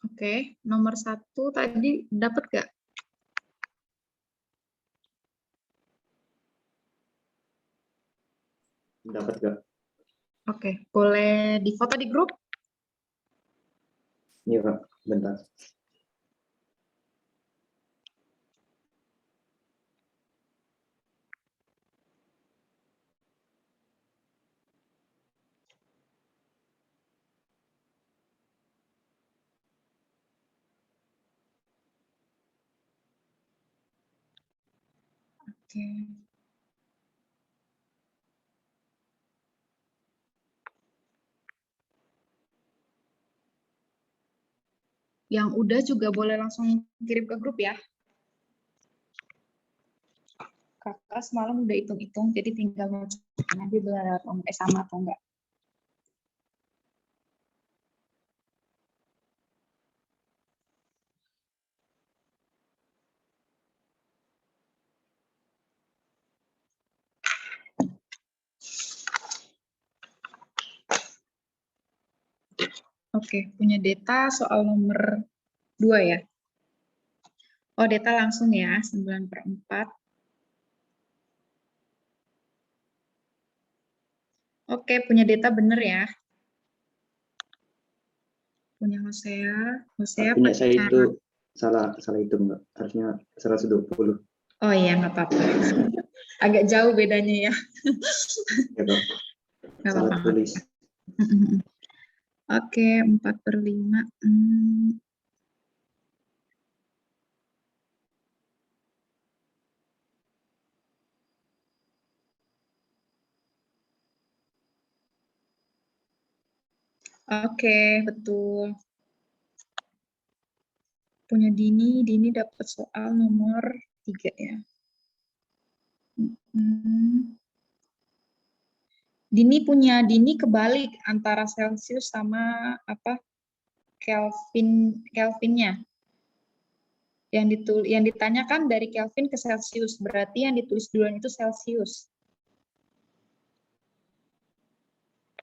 Oke, nomor 1 tadi dapat nggak? Dapat nggak? Oke, boleh difoto di grup? Iya Kak, bentar. Oke. Yang udah juga boleh langsung kirim ke grup ya. Kakak semalam udah hitung-hitung, jadi tinggal ngecekin aja benar sama atau enggak. Oke, punya Deta soal nomor 2 ya. Oh, Deta langsung ya, 9/4. Oke, punya Deta bener ya. Punya Hosea Punya saya pakai itu cara. salah itu Mbak. Harusnya 120. Oh iya, nggak apa-apa. Agak jauh bedanya ya. Ya Kak. Nggak Salah apa-apa. tulis. Oke, 4/5. Oke, betul. Punya Dini dapat soal nomor 3 ya. Dini kebalik antara Celsius sama apa Kelvinnya. Yang ditanyakan dari Kelvin ke Celsius, berarti yang ditulis duluan itu Celsius.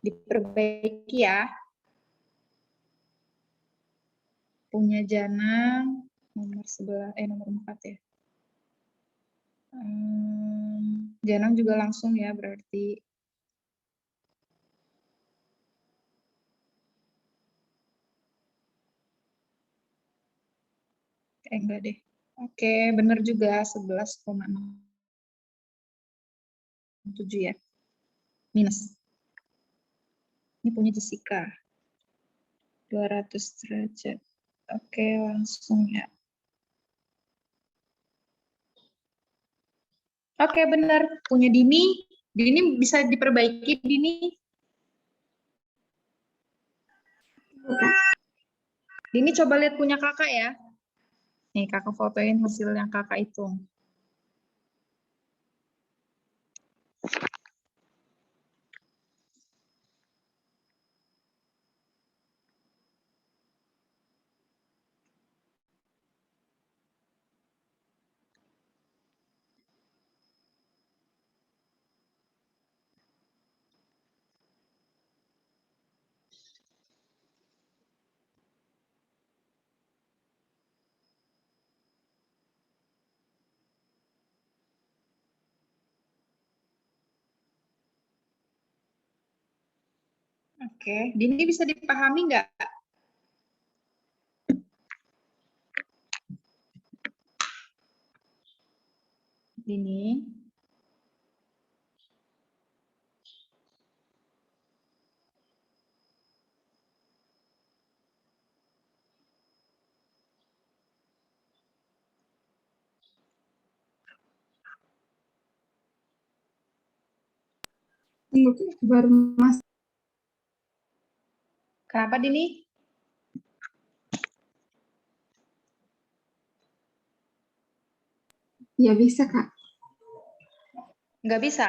Diperbaiki ya. Punya Janang nomor 4 ya. Janang juga langsung ya berarti. Enggak deh. Oke, benar juga 11,67 ya. Minus. Ini punya Jessica. 200 derajat. Oke, langsung ya. Oke, benar. Punya Dini. Dini bisa diperbaiki, Dini. Dini coba lihat punya kakak ya. Nih, kakak fotoin hasil yang kakak hitung. Oke, Dini bisa dipahami nggak? Dini. Baru Mas. Kenapa, Dini? Ya bisa, Kak. Nggak bisa.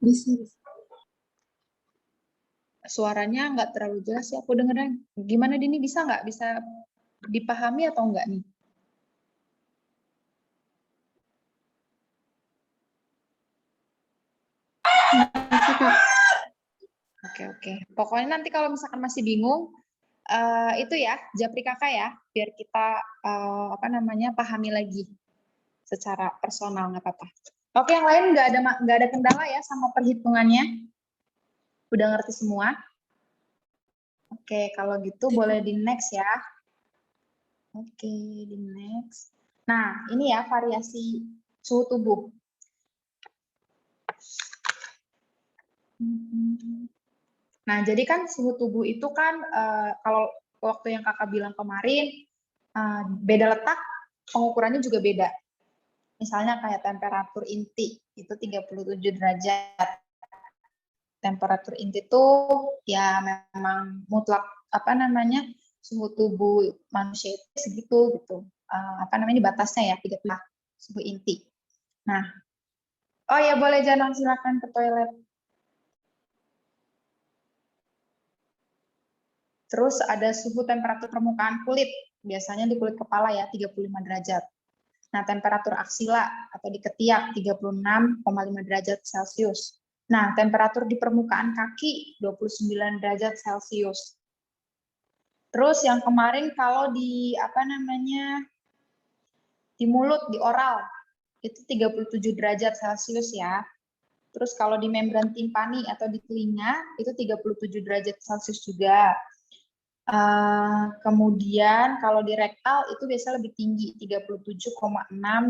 Bisa. Suaranya nggak terlalu jelas ya, aku dengernya. Gimana, Dini? Bisa nggak? Bisa dipahami atau enggak nih? Bisa, Kak. Oke. Pokoknya nanti kalau misalkan masih bingung, itu ya, japri kakak ya, biar kita pahami lagi secara personal, nggak apa-apa. Oke, yang lain nggak ada kendala ya sama perhitungannya? Udah ngerti semua? Oke, kalau gitu boleh di next ya. Oke, di next. Nah, ini ya variasi suhu tubuh. Nah, jadi kan suhu tubuh itu kan kalau waktu yang kakak bilang kemarin, beda letak, pengukurannya juga beda. Misalnya kayak temperatur inti, itu 37 derajat. Temperatur inti itu ya memang mutlak, suhu tubuh manusia itu segitu, gitu. Di batasnya ya, 30 suhu inti. Nah, oh ya boleh Janang, silakan ke toilet. Terus ada suhu temperatur permukaan kulit, biasanya di kulit kepala ya, 35 derajat. Nah, temperatur aksila atau di ketiak 36,5 derajat Celcius. Nah, temperatur di permukaan kaki 29 derajat Celcius. Terus yang kemarin kalau di di mulut, di oral, itu 37 derajat Celcius ya. Terus kalau di membran timpani atau di telinga, itu 37 derajat Celcius juga. Kemudian kalau di rektal itu biasanya lebih tinggi, 37,6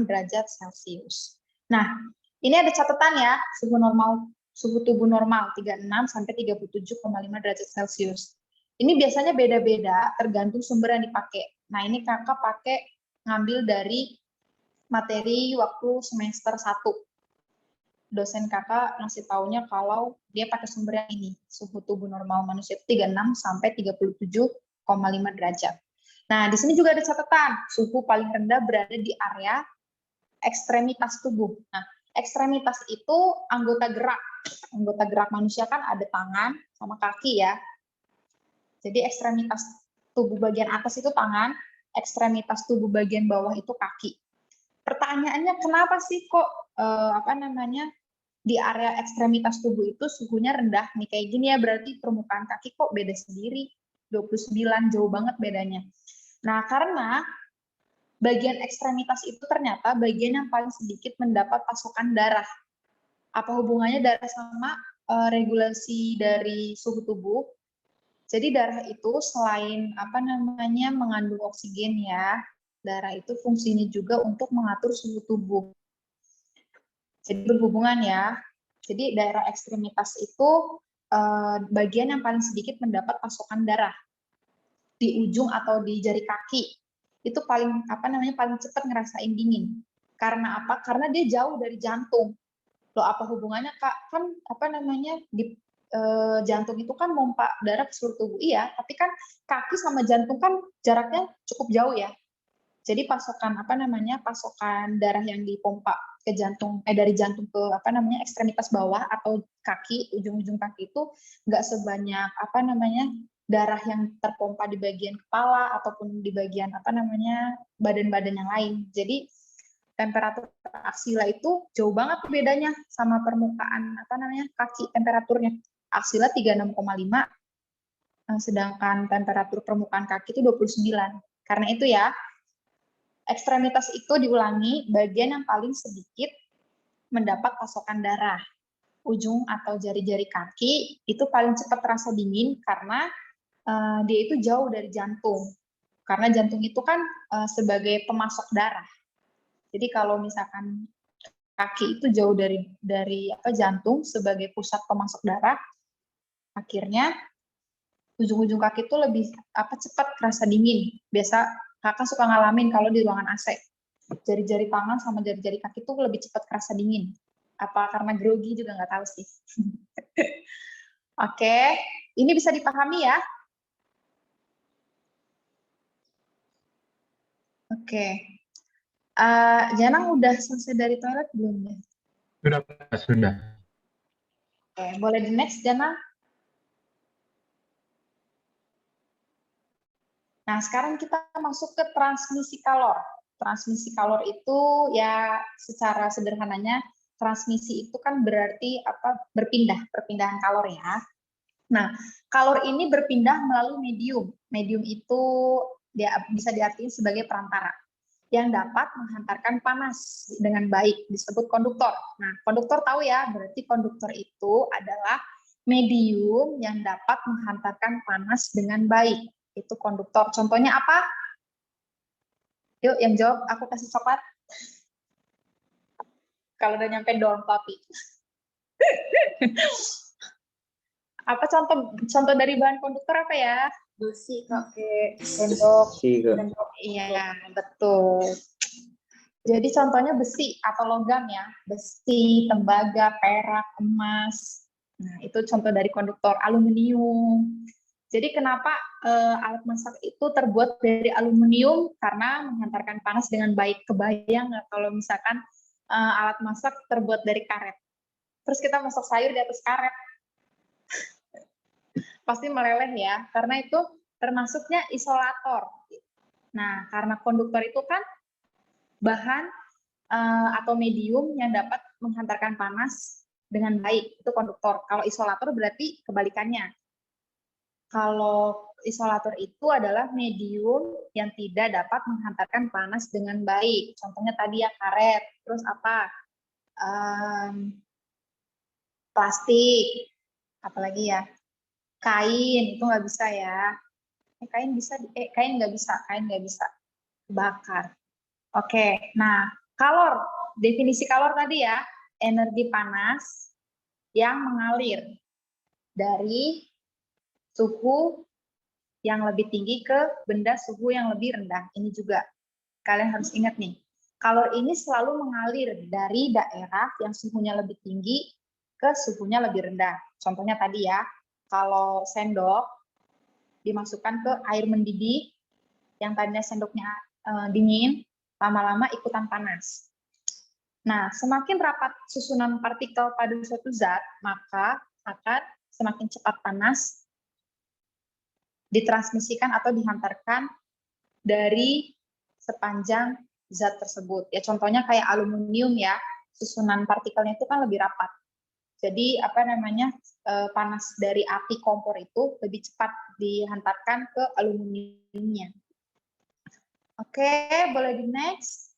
derajat Celcius. Nah, ini ada catatan ya, suhu tubuh normal 36 sampai 37,5 derajat Celcius. Ini biasanya beda-beda tergantung sumber yang dipakai. Nah, ini kakak pakai ngambil dari materi waktu semester 1. Dosen kakak ngasih taunya kalau dia pakai sumber yang ini, suhu tubuh normal manusia 36 sampai 37,5 derajat. Nah, di sini juga ada catatan, suhu paling rendah berada di area ekstremitas tubuh. Nah, ekstremitas itu anggota gerak. Anggota gerak manusia kan ada tangan sama kaki ya. Jadi ekstremitas tubuh bagian atas itu tangan, ekstremitas tubuh bagian bawah itu kaki. Pertanyaannya kenapa sih kok di area ekstremitas tubuh itu suhunya rendah nih kayak gini ya, berarti permukaan kaki kok beda sendiri, 29, jauh banget bedanya. Nah, karena bagian ekstremitas itu ternyata bagian yang paling sedikit mendapat pasokan darah. Apa hubungannya darah sama regulasi dari suhu tubuh? Jadi darah itu selain mengandung oksigen ya, darah itu fungsinya juga untuk mengatur suhu tubuh. Jadi berhubungan ya. Jadi daerah ekstremitas itu bagian yang paling sedikit mendapat pasokan darah di ujung atau di jari kaki. Itu paling paling cepat ngerasain dingin. Karena apa? Karena dia jauh dari jantung. Loh, apa hubungannya Kak? Kan di jantung itu kan pompa darah ke seluruh tubuh. Iya, tapi kan kaki sama jantung kan jaraknya cukup jauh ya. Jadi pasokan pasokan darah yang dipompa ke jantung dari jantung ke ekstremitas bawah atau kaki, ujung-ujung kaki itu nggak sebanyak darah yang terpompa di bagian kepala ataupun di bagian badan-badan yang lain. Jadi temperatur aksila itu jauh banget bedanya sama permukaan kaki temperaturnya. Aksila 36,5 sedangkan temperatur permukaan kaki itu 29. Karena itu ya, ekstremitas itu diulangi bagian yang paling sedikit mendapat pasokan darah. Ujung atau jari-jari kaki itu paling cepat terasa dingin karena dia itu jauh dari jantung. Karena jantung itu kan sebagai pemasok darah. Jadi kalau misalkan kaki itu jauh dari jantung sebagai pusat pemasok darah, akhirnya ujung-ujung kaki itu lebih cepat terasa dingin. Biasa Kakak suka ngalamin kalau di ruangan AC. Jari-jari tangan sama jari-jari kaki itu lebih cepat kerasa dingin. Apa karena grogi juga nggak tahu sih. Oke, ini bisa dipahami ya? Oke. Janang udah selesai dari toilet belum ya? Sudah, Pak, sudah. Oke, boleh di next, Janang? Nah, sekarang kita masuk ke transmisi kalor. Transmisi kalor itu ya secara sederhananya transmisi itu kan berarti perpindahan kalor ya. Nah, kalor ini berpindah melalui medium. Medium itu bisa diartikan sebagai perantara yang dapat menghantarkan panas dengan baik, disebut konduktor. Nah, konduktor tahu ya, berarti konduktor itu adalah medium yang dapat menghantarkan panas dengan baik. Itu konduktor. Contohnya apa? Yuk, yang jawab, aku kasih coklat. Kalau udah nyampe dorm tapi. Apa contoh dari bahan konduktor apa ya? Besi, pakai sendok. Iya, betul. Jadi contohnya besi atau logam ya. Besi, tembaga, perak, emas. Nah, itu contoh dari konduktor. Aluminium. Jadi kenapa alat masak itu terbuat dari aluminium? Karena menghantarkan panas dengan baik. Kebayang nggak kalau misalkan alat masak terbuat dari karet? Terus kita masak sayur di atas karet. Pasti meleleh ya, karena itu termasuknya isolator. Nah, karena konduktor itu kan bahan atau medium yang dapat menghantarkan panas dengan baik, itu konduktor. Kalau isolator berarti kebalikannya. Kalau isolator itu adalah medium yang tidak dapat menghantarkan panas dengan baik. Contohnya tadi ya karet, terus apa? Plastik, apalagi ya? Kain, itu nggak bisa ya. Kain nggak bisa. Bakar. Oke, nah kalor, definisi kalor tadi ya, energi panas yang mengalir dari suhu yang lebih tinggi ke benda suhu yang lebih rendah. Ini juga kalian harus ingat nih. Kalor ini selalu mengalir dari daerah yang suhunya lebih tinggi ke suhunya lebih rendah. Contohnya tadi ya, kalau sendok dimasukkan ke air mendidih, yang tadinya sendoknya dingin, lama-lama ikutan panas. Nah, semakin rapat susunan partikel pada suatu zat, maka akan semakin cepat panas ditransmisikan atau dihantarkan dari sepanjang zat tersebut. Ya contohnya kayak aluminium ya, susunan partikelnya itu kan lebih rapat. Jadi apa namanya panas dari api kompor itu lebih cepat dihantarkan ke aluminiumnya. Oke, boleh di next.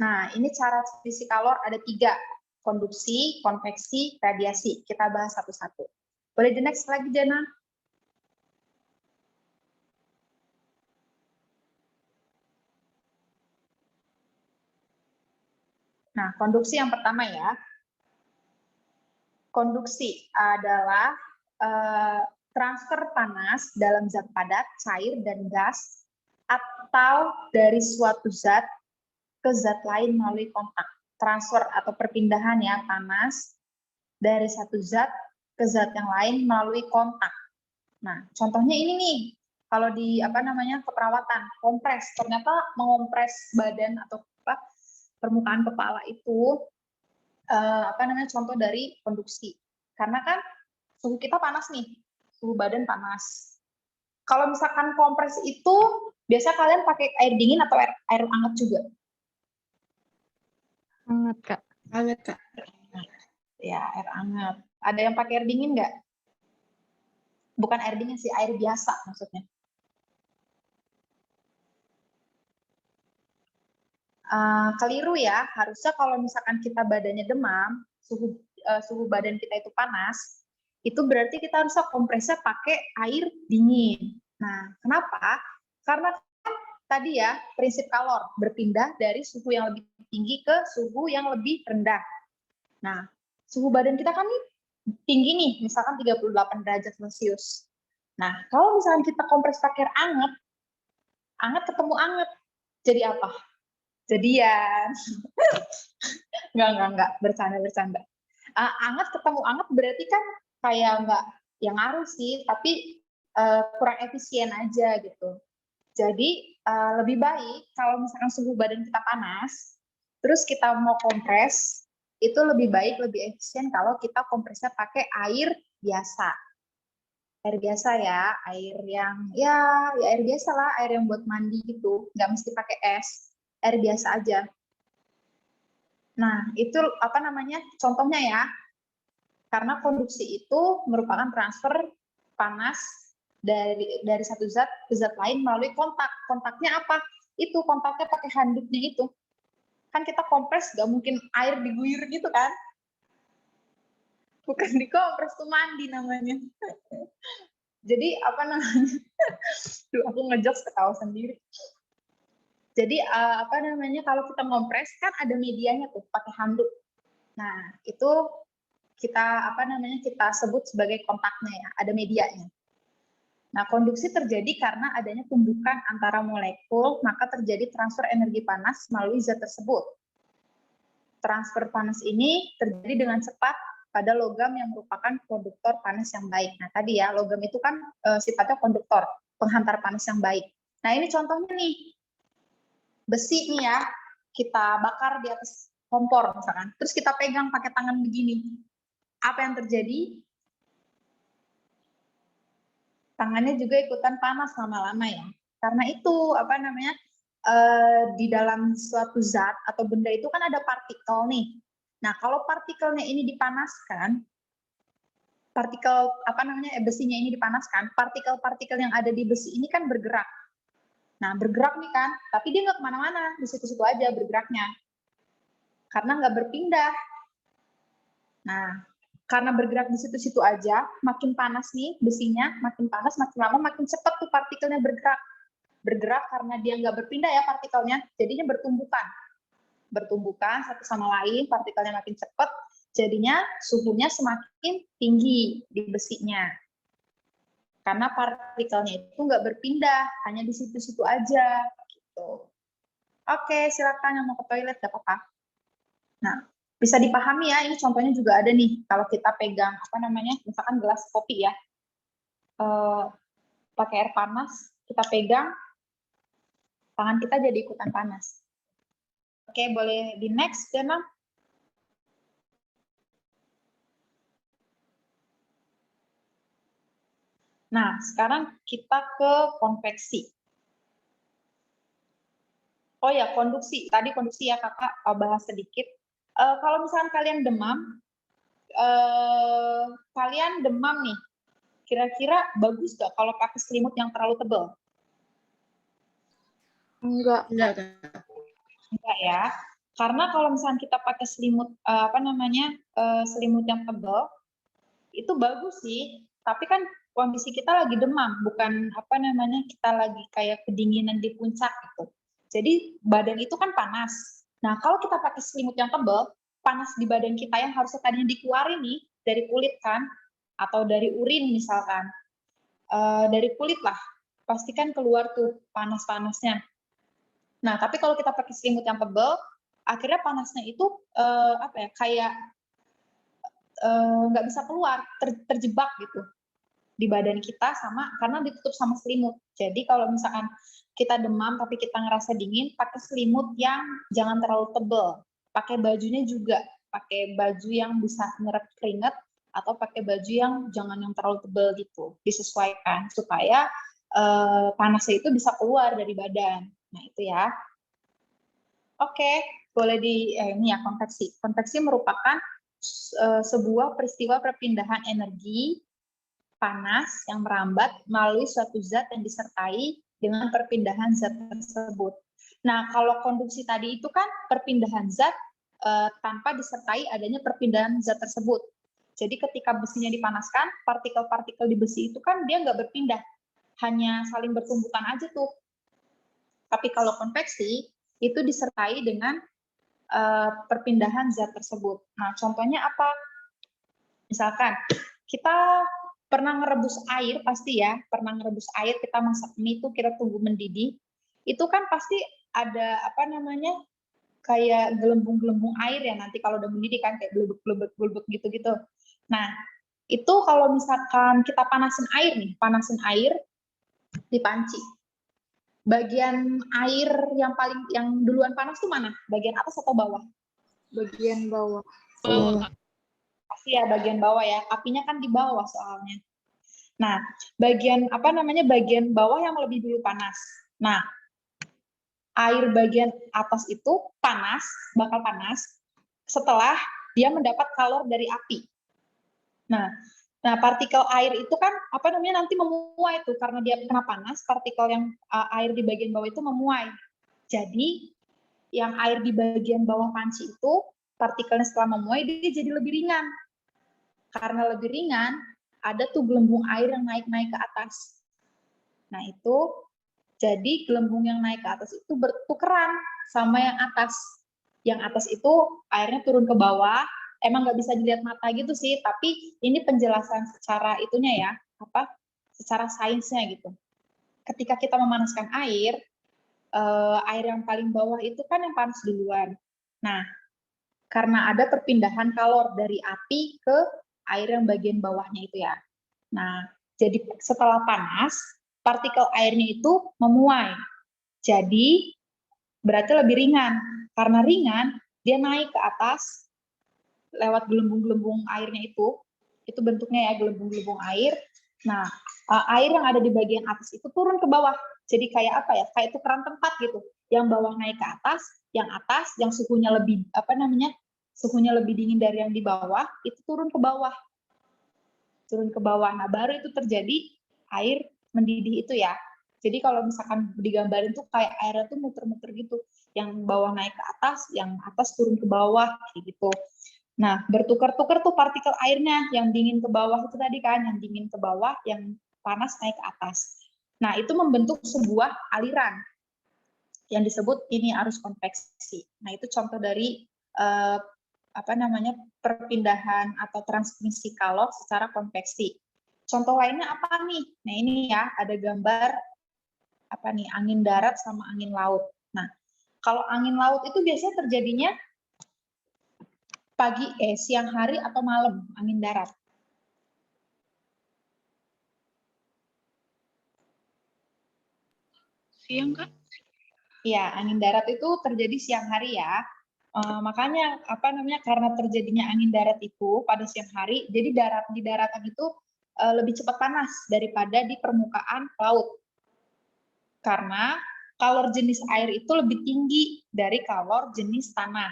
Nah, ini cara fisik kalor ada 3. Konduksi, konveksi, radiasi. Kita bahas satu-satu. Boleh di next lagi, Jana? Nah, konduksi yang pertama ya. Konduksi adalah transfer panas dalam zat padat, cair, dan gas, atau dari suatu zat ke zat lain melalui kontak. Transfer atau perpindahan ya, panas dari satu zat ke zat yang lain melalui kontak. Nah, contohnya ini nih, kalau di keperawatan, kompres, ternyata mengompres badan atau permukaan kepala itu contoh dari konduksi. Karena kan suhu kita panas nih, suhu badan panas. Kalau misalkan kompres itu, biasa kalian pakai air dingin atau air hangat juga? Hangat, Kak. Hangat, Kak. Ya, air hangat. Ada yang pakai air dingin nggak? Bukan air dingin sih, air biasa maksudnya. Keliru ya, harusnya kalau misalkan kita badannya demam, suhu badan kita itu panas, itu berarti kita harusnya kompresnya pakai air dingin. Nah, kenapa? Karena kan tadi ya, prinsip kalor, berpindah dari suhu yang lebih tinggi ke suhu yang lebih rendah. Nah, suhu badan kita kan tinggi nih, misalkan 38 derajat Celcius. Nah, kalau misalkan kita kompres pakai air hangat, hangat ketemu hangat, jadi apa? Jadian. Enggak, bercanda. Hangat ketemu hangat berarti kan kayak enggak yang ngaruh sih, tapi kurang efisien aja gitu. Jadi lebih baik kalau misalkan suhu badan kita panas, terus kita mau kompres, itu lebih baik, lebih efisien kalau kita kompresnya pakai air biasa. Air biasa ya, air yang ya air biasa lah, air yang buat mandi gitu, nggak mesti pakai es, air biasa aja. Nah, itu contohnya ya, karena konduksi itu merupakan transfer panas dari satu zat ke zat lain melalui kontak. Kontaknya apa? Itu kontaknya pakai handuknya itu. Kan kita kompres nggak mungkin air diguyur gitu kan? Bukan dikompres, tuh mandi namanya. Jadi Duh, aku ngejokes ketawa sendiri. Jadi kalau kita ngompres kan ada medianya tuh pakai handuk. Nah, itu kita kita sebut sebagai kontaknya ya, ada medianya. Nah, konduksi terjadi karena adanya tumbukan antara molekul, maka terjadi transfer energi panas melalui zat tersebut. Transfer panas ini terjadi dengan cepat pada logam yang merupakan konduktor panas yang baik. Nah, tadi ya, logam itu kan sifatnya konduktor, penghantar panas yang baik. Nah, ini contohnya nih, besi nih ya, kita bakar di atas kompor misalkan, terus kita pegang pakai tangan begini. Apa yang terjadi? Tangannya juga ikutan panas lama-lama ya. Karena itu di dalam suatu zat atau benda itu kan ada partikel nih. Nah, kalau partikelnya ini dipanaskan, besinya ini dipanaskan, partikel-partikel yang ada di besi ini kan bergerak. Nah, bergerak nih kan, tapi dia nggak kemana-mana, di situ-situ aja bergeraknya. Karena nggak berpindah. Nah, karena bergerak di situ-situ aja, makin panas nih besinya, makin panas, makin lama makin cepat tuh partikelnya bergerak. Bergerak karena dia nggak berpindah ya partikelnya, jadinya bertumbukan satu sama lain, partikelnya makin cepat, jadinya suhunya semakin tinggi di besinya. Karena partikelnya itu nggak berpindah, hanya di situ-situ aja. Gitu. Oke, silakan yang mau ke toilet, nggak apa-apa. Nah, bisa dipahami ya, ini contohnya juga ada nih, kalau kita pegang, misalkan gelas kopi ya, pakai air panas, kita pegang, tangan kita jadi ikutan panas. Oke, boleh di next, Jana? Nah, sekarang kita ke konveksi. Oh ya, konduksi. Tadi konduksi ya kakak bahas sedikit. Kalau misalkan kalian demam nih, kira-kira bagus gak kalau pakai selimut yang terlalu tebal? Enggak. Enggak ya. Karena kalau misalkan kita pakai selimut selimut yang tebal, itu bagus sih. Tapi kan kondisi kita lagi demam, bukan kita lagi kayak kedinginan di puncak gitu. Jadi badan itu kan panas. Nah, kalau kita pakai selimut yang tebal, panas di badan kita yang harusnya tadinya dikeluarin nih dari kulit kan, atau dari urin misalkan, dari kulit lah, pastikan keluar tuh panas-panasnya. Nah, tapi kalau kita pakai selimut yang tebal, akhirnya panasnya itu kayak nggak bisa keluar, terjebak gitu di badan kita karena ditutup sama selimut. Jadi kalau misalkan kita demam tapi kita ngerasa dingin, pakai selimut yang jangan terlalu tebal. Pakai bajunya juga, pakai baju yang bisa nyerap keringat atau pakai baju yang jangan yang terlalu tebal gitu. Disesuaikan supaya panasnya itu bisa keluar dari badan. Nah, itu ya. Oke, boleh ini ya konveksi. Konveksi merupakan sebuah peristiwa perpindahan energi panas yang merambat melalui suatu zat yang disertai dengan perpindahan zat tersebut. Nah, kalau konduksi tadi itu kan perpindahan zat tanpa disertai adanya perpindahan zat tersebut. Jadi ketika besinya dipanaskan, partikel-partikel di besi itu kan dia nggak berpindah, hanya saling bertumbukan aja tuh. Tapi kalau konveksi, itu disertai dengan perpindahan zat tersebut. Nah, contohnya apa? Misalkan, kita pernah ngerebus air pasti ya, kita masak mie itu kita tunggu mendidih, itu kan pasti ada kayak gelembung-gelembung air ya nanti kalau udah mendidih kan kayak gelebek gitu-gitu. Nah, itu kalau misalkan kita panasin air di panci. Bagian air yang duluan panas tuh mana? Bagian atas atau bawah? Bagian bawah. Pasti ya bagian bawah ya, apinya kan di bawah soalnya. Nah, bagian bawah yang lebih dulu panas. Nah, air bagian atas itu bakal panas setelah dia mendapat kalor dari api. Nah, partikel air itu kan nanti memuai tuh karena dia kena panas, partikel yang air di bagian bawah itu memuai. Jadi, yang air di bagian bawah panci itu partikelnya setelah memuai dia jadi lebih ringan. Karena lebih ringan, ada tuh gelembung air yang naik-naik ke atas. Nah, itu jadi gelembung yang naik ke atas itu bertukeran sama yang atas. Yang atas itu airnya turun ke bawah. Emang nggak bisa dilihat mata gitu sih, tapi ini penjelasan secara itunya ya, secara sainsnya gitu. Ketika kita memanaskan air yang paling bawah itu kan yang panas duluan. Nah, karena ada perpindahan kalor dari api ke air yang bagian bawahnya itu ya. Nah, jadi setelah panas, partikel airnya itu memuai. Jadi, berarti lebih ringan. Karena ringan, dia naik ke atas lewat gelembung-gelembung airnya itu bentuknya ya gelembung-gelembung air. Nah, air yang ada di bagian atas itu turun ke bawah. Jadi kayak kayak tukeran tempat gitu. Yang bawah naik ke atas, yang suhunya lebih suhunya lebih dingin dari yang di bawah, itu turun ke bawah. Nah, baru itu terjadi air mendidih itu ya. Jadi kalau misalkan digambarin tuh kayak airnya tuh muter-muter gitu. Yang bawah naik ke atas, yang atas turun ke bawah kayak gitu. Nah, bertukar-tukar tuh partikel airnya, yang dingin ke bawah itu tadi kan, yang dingin ke bawah, yang panas naik ke atas. Nah, itu membentuk sebuah aliran yang disebut ini arus konveksi. Nah, itu contoh dari perpindahan atau transmisi kalor secara konveksi. Contoh lainnya apa nih? Nah, ini ya, ada gambar angin darat sama angin laut. Nah, kalau angin laut itu biasanya terjadinya siang hari atau malam, angin darat. Siang, Kak? Iya, angin darat itu terjadi siang hari ya. Makanya karena terjadinya angin darat itu pada siang hari, jadi di daratan itu lebih cepat panas daripada di permukaan laut. Karena kalor jenis air itu lebih tinggi dari kalor jenis tanah.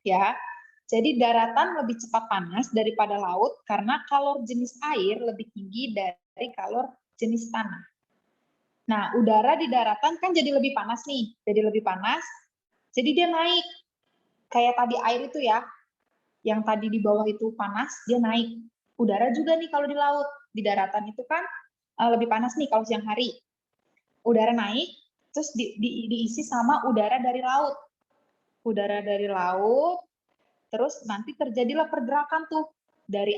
Ya. Jadi daratan lebih cepat panas daripada laut karena kalor jenis air lebih tinggi dari kalor jenis tanah. Nah, udara di daratan kan jadi lebih panas nih, jadi lebih panas. Jadi dia naik. Kayak tadi air itu ya, yang tadi di bawah itu panas, dia naik. Udara juga nih kalau di laut, di daratan itu kan lebih panas nih kalau siang hari. Udara naik, terus diisi sama udara dari laut. Udara dari laut, terus nanti terjadilah pergerakan tuh dari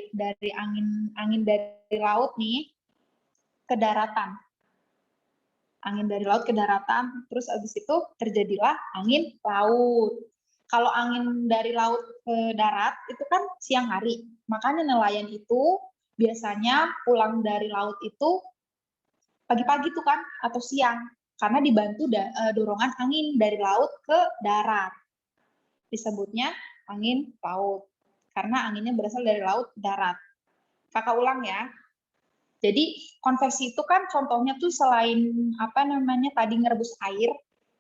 angin dari laut nih ke daratan. Angin dari laut ke daratan, terus abis itu terjadilah angin laut. Kalau angin dari laut ke darat itu kan siang hari, makanya nelayan itu biasanya pulang dari laut itu pagi-pagi tuh kan atau siang, karena dibantu dorongan angin dari laut ke darat. Disebutnya angin laut, karena anginnya berasal dari laut ke darat. Kakak ulang ya. Jadi konveksi itu kan contohnya tuh selain tadi ngerebus air,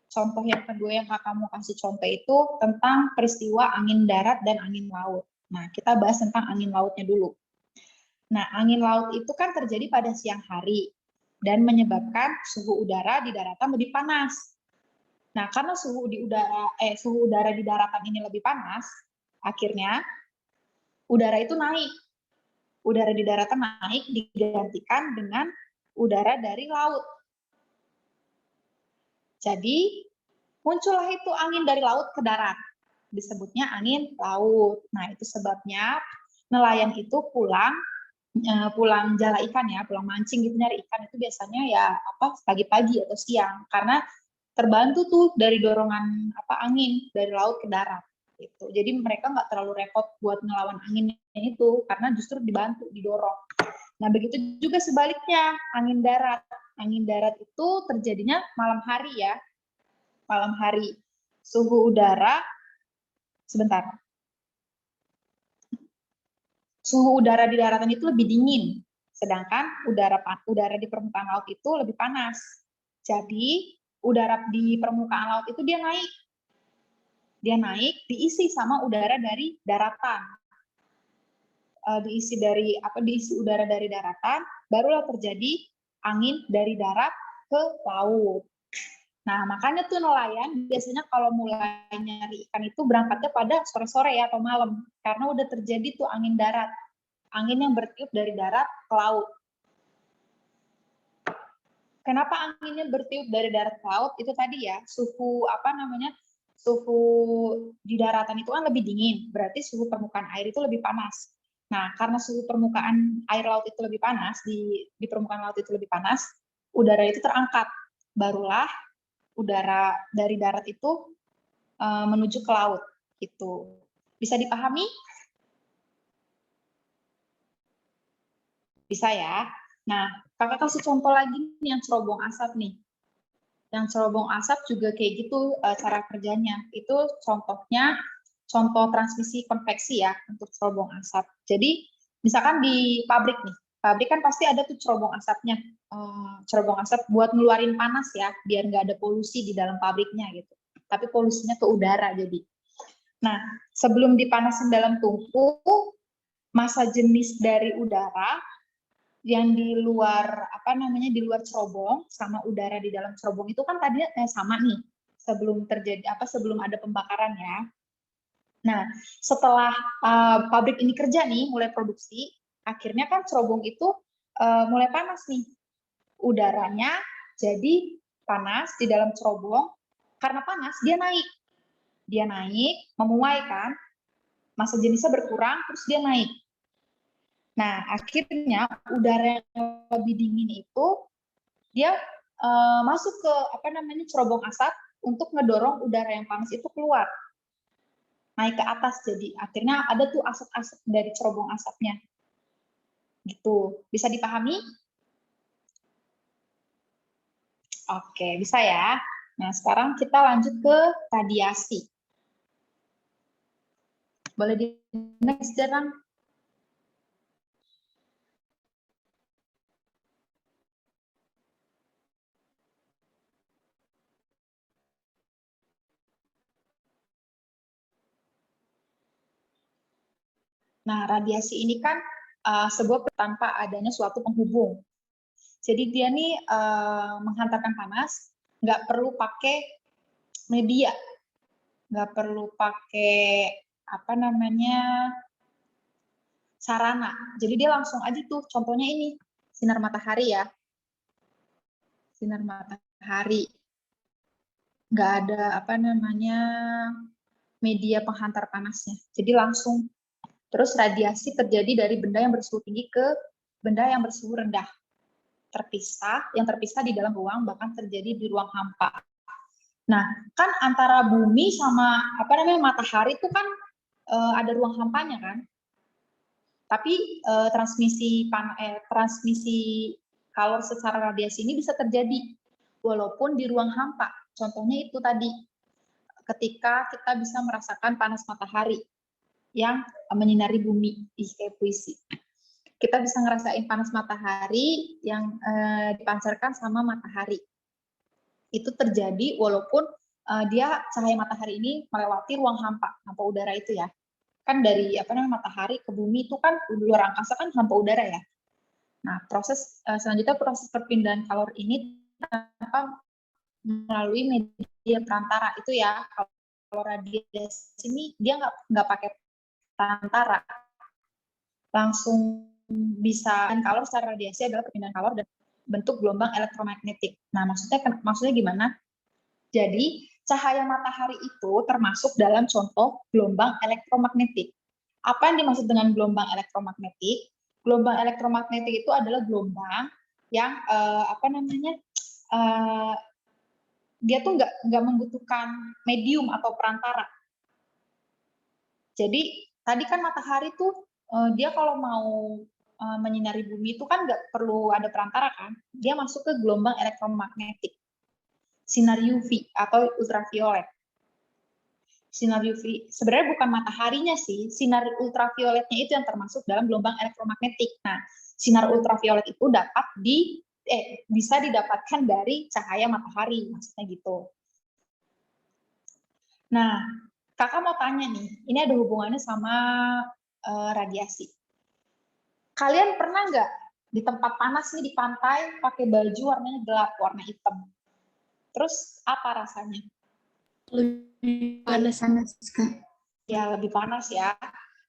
contoh yang kedua yang kakak mau kasih contoh itu tentang peristiwa angin darat dan angin laut. Nah, kita bahas tentang angin lautnya dulu. Nah, angin laut itu kan terjadi pada siang hari dan menyebabkan suhu udara di daratan lebih panas. Nah, karena suhu udara di daratan ini lebih panas, akhirnya udara itu naik. Udara di daratan naik digantikan dengan udara dari laut. Jadi, muncullah itu angin dari laut ke darat. Disebutnya angin laut. Nah, itu sebabnya nelayan itu pulang jala ikan ya, pulang mancing gitu nyari ikan itu biasanya ya pagi-pagi atau siang karena terbantu tuh dari dorongan angin dari laut ke darat. Gitu. Jadi mereka nggak terlalu repot buat ngelawan angin itu karena justru dibantu, didorong. Nah begitu juga sebaliknya angin darat. Angin darat itu terjadinya malam hari ya, malam hari. Suhu udara, sebentar. Suhu udara di daratan itu lebih dingin, sedangkan udara di permukaan laut itu lebih panas. Jadi udara di permukaan laut itu dia naik diisi sama udara dari daratan. Diisi udara dari daratan, barulah terjadi angin dari darat ke laut. Nah, makanya tuh nelayan biasanya kalau mulai nyari ikan itu berangkatnya pada sore-sore ya atau malam, karena udah terjadi tuh angin darat. Angin yang bertiup dari darat ke laut. Kenapa anginnya bertiup dari darat ke laut? Itu tadi ya, suhu suhu di daratan itu kan lebih dingin, berarti suhu permukaan air itu lebih panas. Nah, karena suhu permukaan air laut itu lebih panas, di permukaan laut itu lebih panas, udara itu terangkat. Barulah udara dari darat itu menuju ke laut. Gitu. Bisa dipahami? Bisa ya? Nah, kakak kasih contoh lagi nih yang cerobong asap nih. Yang cerobong asap juga kayak gitu cara kerjanya. Itu contohnya contoh transmisi konveksi ya untuk cerobong asap. Jadi misalkan di pabrik nih, pabrik kan pasti ada tuh cerobong asapnya. Cerobong asap buat ngeluarin panas ya, biar nggak ada polusi di dalam pabriknya gitu. Tapi polusinya ke udara jadi. Nah, sebelum dipanasin dalam tungku, massa jenis dari udara yang di luar di luar cerobong sama udara di dalam cerobong itu kan tadinya sama nih sebelum ada pembakaran ya. Nah setelah pabrik ini kerja nih mulai produksi, akhirnya kan cerobong itu mulai panas nih, udaranya jadi panas di dalam cerobong. Karena panas dia naik memuai kan, massa jenisnya berkurang terus dia naik. Nah, akhirnya udara yang lebih dingin itu dia masuk ke cerobong asap untuk ngedorong udara yang panas itu keluar, naik ke atas. Jadi akhirnya ada tuh asap-asap dari cerobong asapnya. Gitu. Bisa dipahami? Oke, bisa ya. Nah, sekarang kita lanjut ke radiasi. Boleh di next, Jarang? Nah, radiasi ini kan sebuah tanpa adanya suatu penghubung. Jadi dia nih menghantarkan panas, nggak perlu pakai media, nggak perlu pakai apa namanya sarana. Jadi dia langsung aja tuh, contohnya ini sinar matahari ya, sinar matahari, nggak ada apa namanya media penghantar panasnya. Jadi langsung. Terus radiasi terjadi dari benda yang bersuhu tinggi ke benda yang bersuhu rendah. Yang terpisah di dalam ruang, bahkan terjadi di ruang hampa. Nah, kan antara bumi sama apa namanya matahari itu kan ada ruang hampanya kan. Tapi transmisi kalor secara radiasi ini bisa terjadi walaupun di ruang hampa. Contohnya itu tadi, ketika kita bisa merasakan panas matahari yang menyinari bumi. Kayak puisi. Kita bisa ngerasain panas matahari yang dipancarkan sama matahari. Itu terjadi walaupun dia cahaya matahari ini melewati ruang hampa udara itu ya. Kan dari apa namanya matahari ke bumi itu kan luar angkasa kan hampa udara ya. Nah, selanjutnya proses perpindahan kalor ini tanpa melalui media perantara itu ya. Kalau radiasi ini dia nggak pakai perantara, langsung bisa kalor secara radiasi adalah perpindahan kalor dan bentuk gelombang elektromagnetik. Nah, maksudnya gimana? Jadi, cahaya matahari itu termasuk dalam contoh gelombang elektromagnetik. Apa yang dimaksud dengan gelombang elektromagnetik? Gelombang elektromagnetik itu adalah gelombang yang dia tuh nggak membutuhkan medium atau perantara. Jadi tadi kan matahari tuh dia kalau mau menyinari bumi itu kan nggak perlu ada perantara kan, dia masuk ke gelombang elektromagnetik, sinar UV atau ultraviolet. Sinar UV sebenarnya bukan mataharinya sih, sinar ultravioletnya itu yang termasuk dalam gelombang elektromagnetik. Nah, sinar ultraviolet itu bisa didapatkan dari cahaya matahari, maksudnya gitu. Nah, kakak mau tanya nih, ini ada hubungannya sama radiasi. Kalian pernah nggak di tempat panas nih di pantai pakai baju warnanya gelap, warna hitam? Terus apa rasanya? Lebih panas, Kak. Ya, lebih panas ya.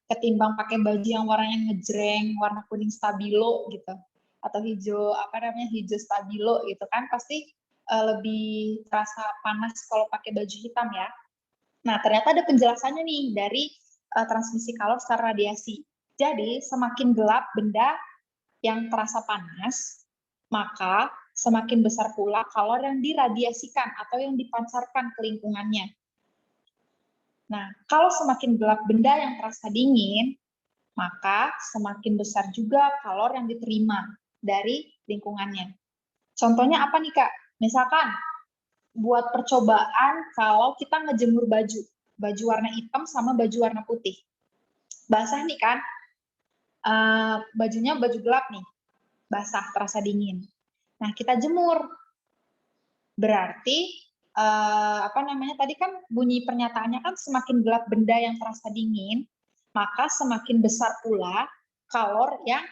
Ketimbang pakai baju yang warnanya ngejreng, warna kuning stabilo gitu. Atau hijau stabilo gitu kan, pasti lebih terasa panas kalau pakai baju hitam ya. Nah, ternyata ada penjelasannya nih dari transmisi kalor secara radiasi. Jadi, semakin gelap benda yang terasa panas, maka semakin besar pula kalor yang diradiasikan atau yang dipancarkan ke lingkungannya. Nah, kalau semakin gelap benda yang terasa dingin, maka semakin besar juga kalor yang diterima dari lingkungannya. Contohnya apa nih, Kak? Misalkan, buat percobaan kalau kita ngejemur baju warna hitam sama baju warna putih. Basah nih kan, bajunya baju gelap nih, basah, terasa dingin. Nah, kita jemur. Berarti, tadi kan bunyi pernyataannya kan semakin gelap benda yang terasa dingin, maka semakin besar pula kalor yang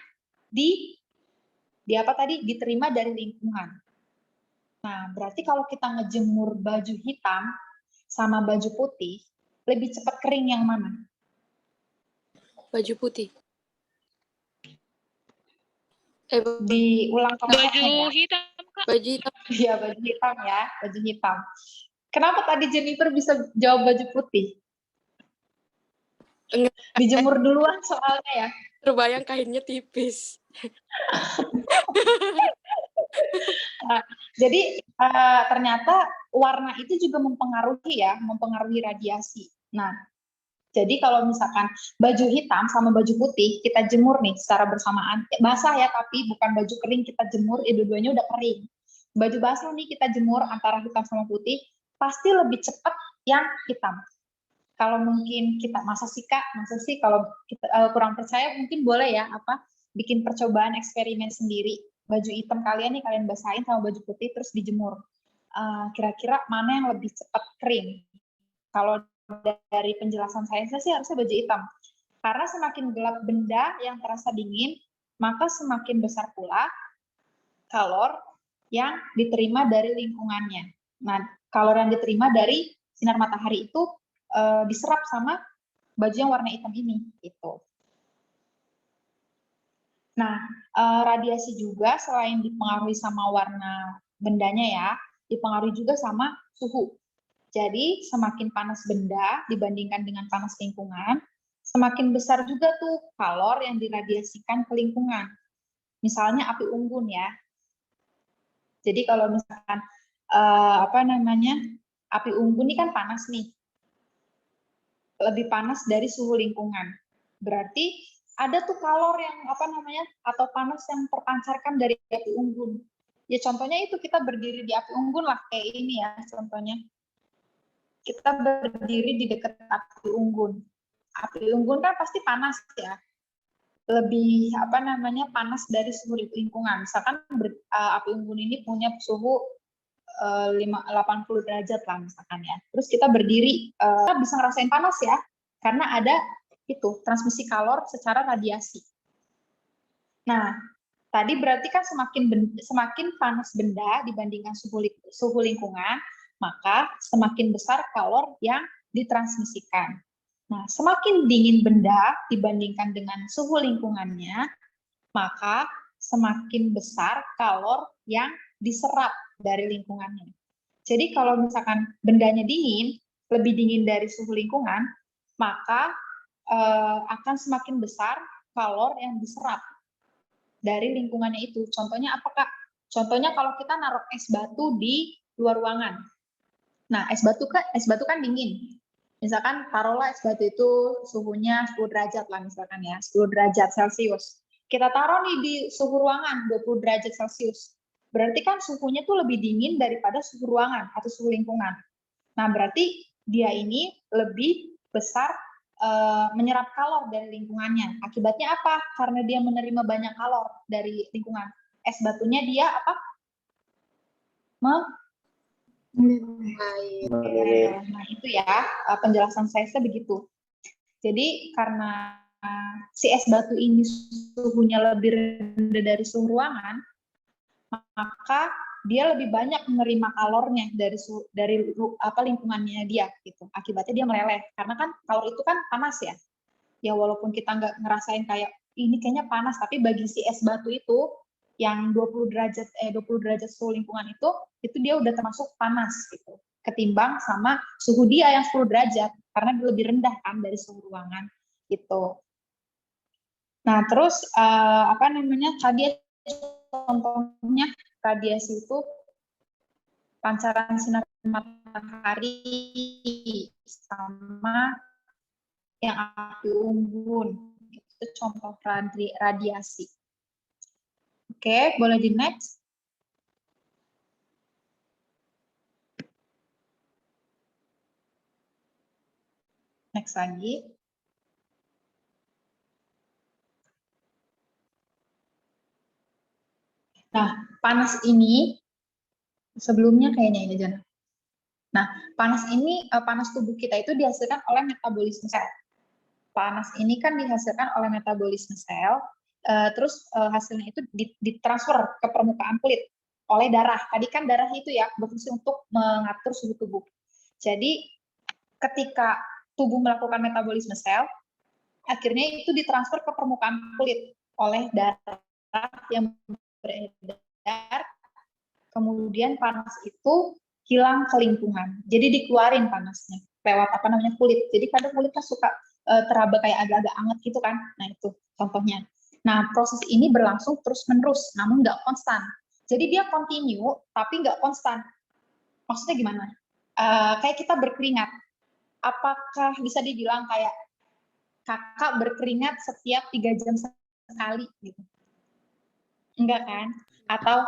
diterima dari lingkungan. Nah, berarti kalau kita ngejemur baju hitam sama baju putih, lebih cepat kering yang mana? Baju putih. Diulang baju hitam, Kak. Baju hitam. Iya, baju hitam ya, baju hitam. Kenapa tadi Jennifer bisa jawab baju putih? Enggak. Dijemur duluan soalnya ya. Terbayang kainnya tipis. Nah, jadi ternyata warna itu juga mempengaruhi radiasi. Nah, jadi kalau misalkan baju hitam sama baju putih kita jemur nih secara bersamaan, basah ya tapi bukan baju kering kita jemur, dua-duanya udah kering. Baju basah nih kita jemur antara hitam sama putih, pasti lebih cepat yang hitam. Kalau mungkin kita masa sih kalau kita kurang percaya mungkin boleh ya bikin percobaan eksperimen sendiri. Baju hitam kalian nih kalian basahin sama baju putih terus dijemur. Kira-kira mana yang lebih cepat kering? Kalau dari penjelasan sainsnya sih harusnya baju hitam. Karena semakin gelap benda yang terasa dingin, maka semakin besar pula kalor yang diterima dari lingkungannya. Nah, kalor yang diterima dari sinar matahari itu diserap sama baju yang warna hitam ini. Gitu. Nah, radiasi juga selain dipengaruhi sama warna bendanya ya, dipengaruhi juga sama suhu. Jadi, semakin panas benda dibandingkan dengan panas lingkungan, semakin besar juga tuh kalor yang diradiasikan ke lingkungan. Misalnya api unggun ya. Jadi kalau misalkan api unggun ini kan panas nih, lebih panas dari suhu lingkungan. Berarti ada tuh kalor yang atau panas yang terpancarkan dari api unggun. Ya contohnya itu kita berdiri di api unggun lah kayak ini ya contohnya. Kita berdiri di dekat api unggun. Api unggun kan pasti panas ya. Lebih panas dari suhu lingkungan. Misalkan api unggun ini punya suhu 80 derajat lah misalkan ya. Terus kita berdiri, kita bisa ngerasain panas ya, karena ada itu transmisi kalor secara radiasi. Nah, tadi berarti kan semakin panas benda dibandingkan suhu lingkungan, maka semakin besar kalor yang ditransmisikan. Nah, semakin dingin benda dibandingkan dengan suhu lingkungannya, maka semakin besar kalor yang diserap dari lingkungannya. Jadi kalau misalkan bendanya dingin, lebih dingin dari suhu lingkungan, maka akan semakin besar kalor yang diserap dari lingkungannya itu. Contohnya apa, Kak? Contohnya kalau kita naruh es batu di luar ruangan. Nah, es batu kan dingin. Misalkan taruhlah es batu itu suhunya 10 derajat lah misalkan ya, 10 derajat Celcius. Kita taruh nih di suhu ruangan 20 derajat Celcius. Berarti kan suhunya tuh lebih dingin daripada suhu ruangan atau suhu lingkungan. Nah, berarti dia ini lebih besar menyerap kalor dari lingkungannya. Akibatnya apa? Karena dia menerima banyak kalor dari lingkungan. Es batunya dia apa? Nah, itu ya penjelasan saya begitu. Jadi karena si es batu ini suhunya lebih rendah dari suhu ruangan, maka dia lebih banyak menerima kalornya dari lingkungannya dia gitu. Akibatnya dia meleleh karena kan kalor itu kan panas ya. Ya walaupun kita nggak ngerasain kayak ini kayaknya panas, tapi bagi si es batu itu yang 20 derajat suhu lingkungan itu dia udah termasuk panas gitu. Ketimbang sama suhu dia yang 10 derajat karena dia lebih rendah kan dari suhu ruangan gitu. Nah, terus tadi contohnya radiasi itu pancaran sinar matahari sama yang api unggun. Itu contoh radiasi. Oke, boleh di next. Next lagi. Nah, panas ini sebelumnya kayaknya ini Jana. Nah, panas tubuh kita itu dihasilkan oleh metabolisme sel. Panas ini kan dihasilkan oleh metabolisme sel, terus hasilnya itu ditransfer ke permukaan kulit oleh darah. Tadi kan darah itu ya berfungsi untuk mengatur suhu tubuh. Jadi ketika tubuh melakukan metabolisme sel, akhirnya itu ditransfer ke permukaan kulit oleh darah yang beredar, kemudian panas itu hilang ke lingkungan. Jadi dikeluarin panasnya lewat kulit. Jadi kadang kulit kan suka teraba kayak agak-agak anget gitu kan. Nah itu contohnya. Nah proses ini berlangsung terus-menerus, namun nggak konstan. Jadi dia continue, tapi nggak konstan. Maksudnya gimana? Kayak kita berkeringat. Apakah bisa dibilang kayak kakak berkeringat setiap 3 jam sekali gitu? Enggak kan? Atau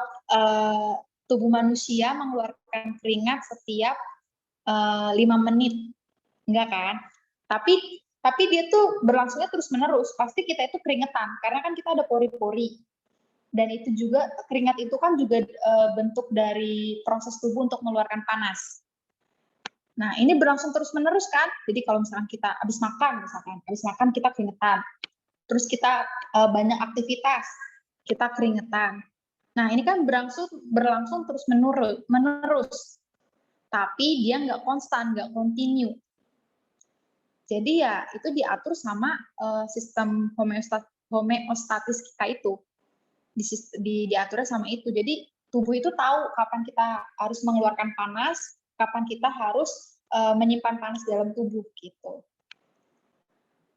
tubuh manusia mengeluarkan keringat setiap 5 menit. Enggak kan? Tapi dia tuh berlangsungnya terus-menerus. Pasti kita itu keringetan, karena kan kita ada pori-pori. Dan itu juga, keringat itu kan juga bentuk dari proses tubuh untuk mengeluarkan panas. Nah, ini berlangsung terus-menerus kan? Jadi kalau misalkan kita habis makan kita keringetan. Terus kita banyak aktivitas, kita keringetan. Nah, ini kan berlangsung terus-menerus. Tapi dia nggak konstan, nggak kontinu. Jadi ya itu diatur sama sistem homeostatis kita itu. Diaturnya sama itu. Jadi tubuh itu tahu kapan kita harus mengeluarkan panas, kapan kita harus menyimpan panas dalam tubuh gitu.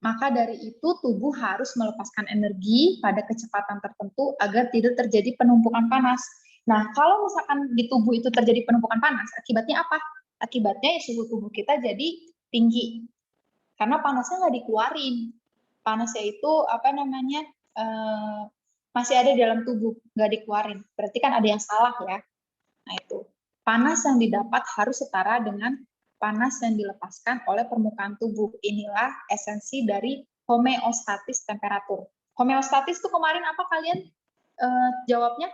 Maka dari itu tubuh harus melepaskan energi pada kecepatan tertentu agar tidak terjadi penumpukan panas. Nah, kalau misalkan di tubuh itu terjadi penumpukan panas, akibatnya apa? Akibatnya suhu tubuh kita jadi tinggi. Karena panasnya nggak dikeluarin. Panasnya itu masih ada di dalam tubuh, nggak dikeluarin. Berarti kan ada yang salah ya. Nah itu, panas yang didapat harus setara dengan panas yang dilepaskan oleh permukaan tubuh. Inilah esensi dari homeostatis temperatur. Homeostatis itu kemarin apa kalian jawabnya?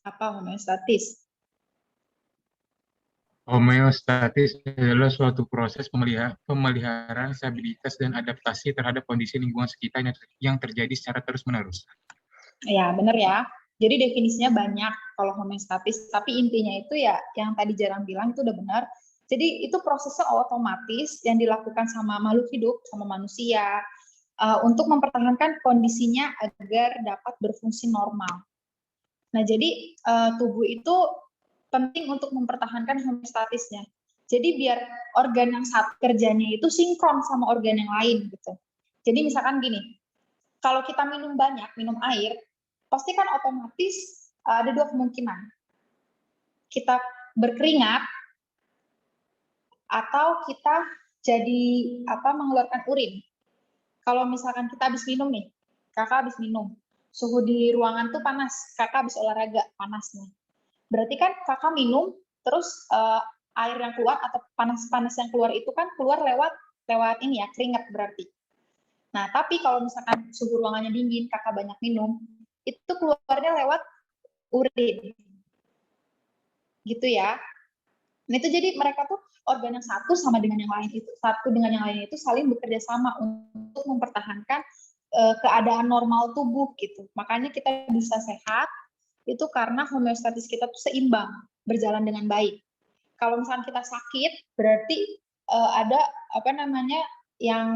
Apa homeostatis? Homeostatis adalah suatu proses pemeliharaan stabilitas dan adaptasi terhadap kondisi lingkungan sekitar yang terjadi secara terus-menerus. Ya, benar ya. Jadi definisinya banyak kalau homeostatis, tapi intinya itu ya yang tadi jarang bilang itu udah benar. Jadi itu prosesnya otomatis yang dilakukan sama makhluk hidup, sama manusia, untuk mempertahankan kondisinya agar dapat berfungsi normal. Nah, jadi tubuh itu penting untuk mempertahankan homeostatisnya. Jadi biar organ yang satu kerjanya itu sinkron sama organ yang lain gitu. Jadi misalkan gini, kalau kita minum banyak, minum air, pasti kan otomatis ada dua kemungkinan. Kita berkeringat atau kita jadi mengeluarkan urin. Kalau misalkan kita habis minum nih, kakak habis minum, suhu di ruangan tuh panas, kakak habis olahraga panasnya. Berarti kan kakak minum, terus air yang keluar atau panas-panas yang keluar itu kan keluar lewat ini ya, keringat berarti. Nah, tapi kalau misalkan suhu ruangannya dingin, kakak banyak minum, itu keluarnya lewat urin. Gitu ya. Nah, itu jadi mereka tuh organ yang satu sama dengan yang lain itu saling bekerja sama untuk mempertahankan keadaan normal tubuh gitu. Makanya kita bisa sehat itu karena homeostatis kita tuh seimbang, berjalan dengan baik. Kalau misalnya kita sakit, berarti ada yang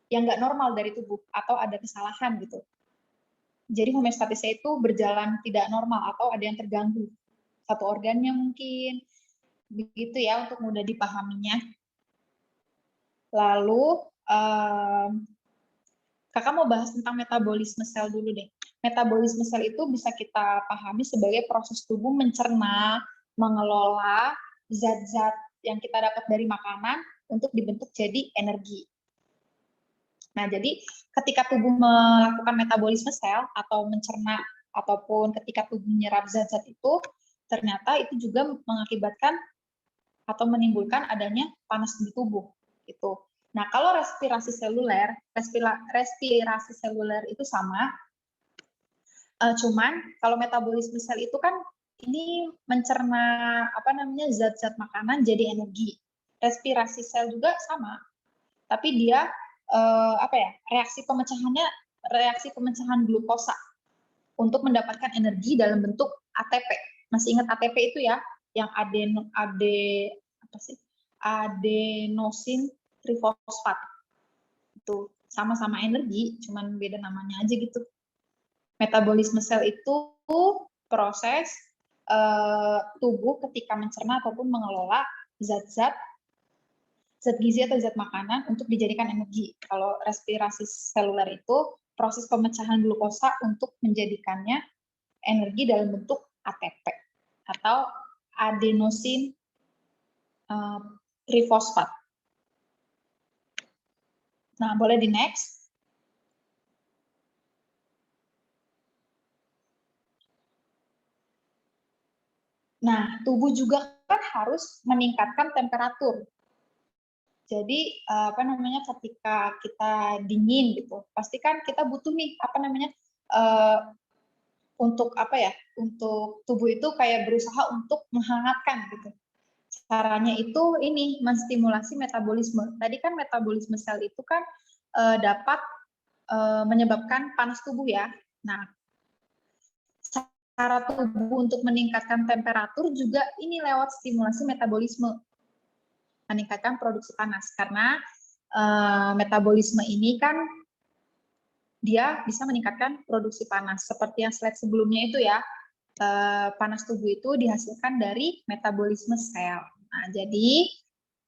nggak normal dari tubuh atau ada kesalahan gitu. Jadi homeostatisnya itu berjalan tidak normal atau ada yang terganggu. Satu organnya mungkin, begitu ya untuk mudah dipahaminya. Lalu kakak mau bahas tentang metabolisme sel dulu deh. Metabolisme sel itu bisa kita pahami sebagai proses tubuh mencerna, mengelola zat-zat yang kita dapat dari makanan untuk dibentuk jadi energi. Nah, jadi ketika tubuh melakukan metabolisme sel atau mencerna ataupun ketika tubuh menyerap zat-zat itu, ternyata itu juga mengakibatkan atau menimbulkan adanya panas di tubuh gitu. Nah, kalau respirasi seluler itu sama, cuman kalau metabolisme sel itu kan ini mencerna zat-zat makanan jadi energi. Respirasi sel juga sama, tapi dia reaksi pemecahan glukosa untuk mendapatkan energi dalam bentuk ATP. Masih ingat ATP itu ya, yang adenosin trifosfat. Itu sama-sama energi, cuman beda namanya aja gitu. Metabolisme sel itu proses tubuh ketika mencerna ataupun mengelola zat gizi atau zat makanan untuk dijadikan energi. Kalau respirasi seluler itu proses pemecahan glukosa untuk menjadikannya energi dalam bentuk ATP atau adenosin trifosfat. Nah, boleh di next. Nah, tubuh juga kan harus meningkatkan temperatur. Jadi ketika kita dingin gitu, pasti kan kita butuh nih untuk apa ya? Untuk tubuh itu kayak berusaha untuk menghangatkan gitu. Caranya itu ini menstimulasi metabolisme. Tadi kan metabolisme sel itu kan dapat menyebabkan panas tubuh ya. Nah, cara tubuh untuk meningkatkan temperatur juga ini lewat stimulasi metabolisme, meningkatkan produksi panas. Karena metabolisme ini kan dia bisa meningkatkan produksi panas. Seperti yang slide sebelumnya itu ya, panas tubuh itu dihasilkan dari metabolisme sel. Nah, jadi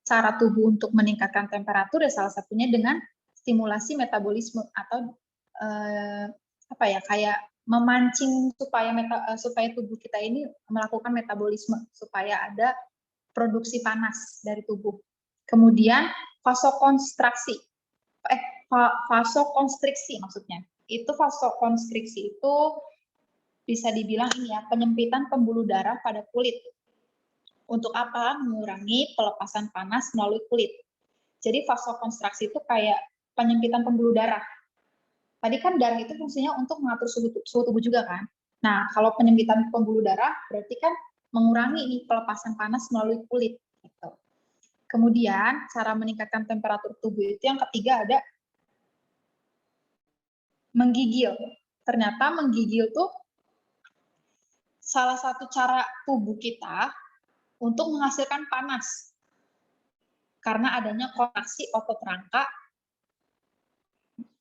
cara tubuh untuk meningkatkan temperatur ya salah satunya dengan stimulasi metabolisme atau apa ya, kayak memancing supaya tubuh kita ini melakukan metabolisme supaya ada produksi panas dari tubuh. Kemudian vasokonstriksi maksudnya. Itu vasokonstriksi itu bisa dibilang ini ya, penyempitan pembuluh darah pada kulit. Untuk apa? Mengurangi pelepasan panas melalui kulit. Jadi vasokonstriksi itu kayak penyempitan pembuluh darah. Tadi kan darah itu fungsinya untuk mengatur suhu tubuh juga kan. Nah, kalau penyempitan pembuluh darah berarti kan mengurangi ini pelepasan panas melalui kulit. Gitu. Kemudian cara meningkatkan temperatur tubuh itu yang ketiga ada menggigil. Ternyata menggigil tuh salah satu cara tubuh kita untuk menghasilkan panas. Karena adanya kontraksi otot rangka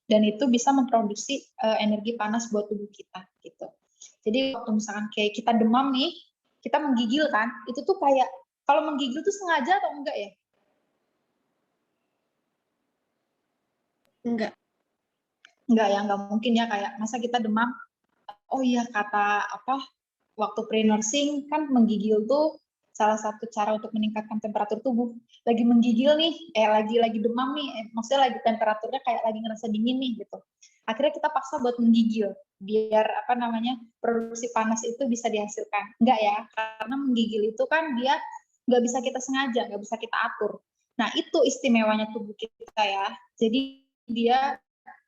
dan itu bisa memproduksi energi panas buat tubuh kita gitu. Jadi waktu misalkan kayak kita demam nih, kita menggigil kan, itu tuh kayak kalau menggigil tuh sengaja atau enggak ya? Enggak. Enggak ya, enggak mungkin ya, kayak masa kita demam, oh iya kata apa, waktu pre-nursing kan menggigil tuh salah satu cara untuk meningkatkan temperatur tubuh. Lagi menggigil nih, lagi demam nih, maksudnya lagi temperaturnya kayak lagi ngerasa dingin nih gitu. Akhirnya kita paksa buat menggigil, biar apa namanya, produksi panas itu bisa dihasilkan. Enggak ya, karena menggigil itu kan dia nggak bisa kita sengaja, nggak bisa kita atur. Nah itu istimewanya tubuh kita ya. Jadi dia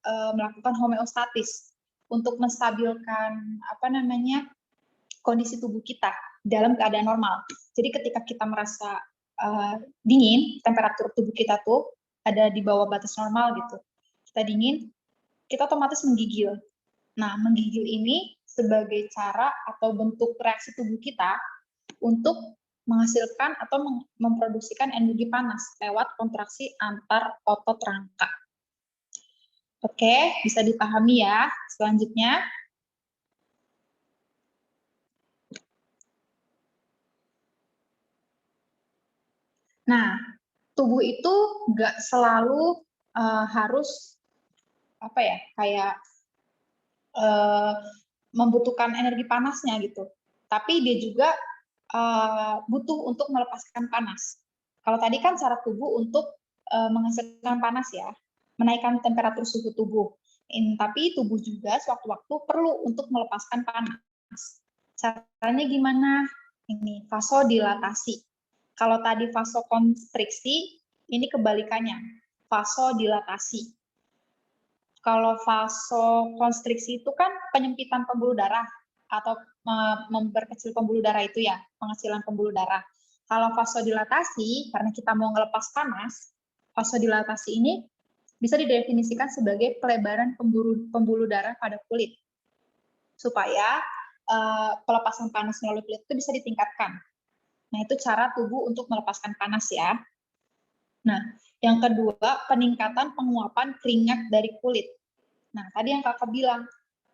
melakukan homeostatis untuk menstabilkan apa namanya kondisi tubuh kita dalam keadaan normal. Jadi ketika kita merasa dingin, temperatur tubuh kita tuh ada di bawah batas normal gitu. Kita dingin, kita otomatis menggigil. Nah, menggigil ini sebagai cara atau bentuk reaksi tubuh kita untuk menghasilkan atau memproduksikan energi panas lewat kontraksi antar otot rangka. Oke, bisa dipahami ya. Selanjutnya, nah, tubuh itu nggak selalu harus apa ya, kayak membutuhkan energi panasnya gitu. Tapi dia juga butuh untuk melepaskan panas. Kalau tadi kan cara tubuh untuk menghasilkan panas ya, menaikkan temperatur suhu tubuh. Tapi tubuh juga sewaktu-waktu perlu untuk melepaskan panas. Caranya gimana? Ini vasodilatasi. Kalau tadi vasokonstriksi, ini kebalikannya, vasodilatasi. Kalau vasokonstriksi itu kan penyempitan pembuluh darah atau memperkecil pembuluh darah itu ya, pengecilan pembuluh darah. Kalau vasodilatasi, karena kita mau ngelepas panas, vasodilatasi ini bisa didefinisikan sebagai pelebaran pembuluh darah pada kulit supaya pelepasan panas melalui kulit itu bisa ditingkatkan. Nah, itu cara tubuh untuk melepaskan panas ya. Nah, yang kedua, peningkatan penguapan keringat dari kulit. Nah, tadi yang kakak bilang,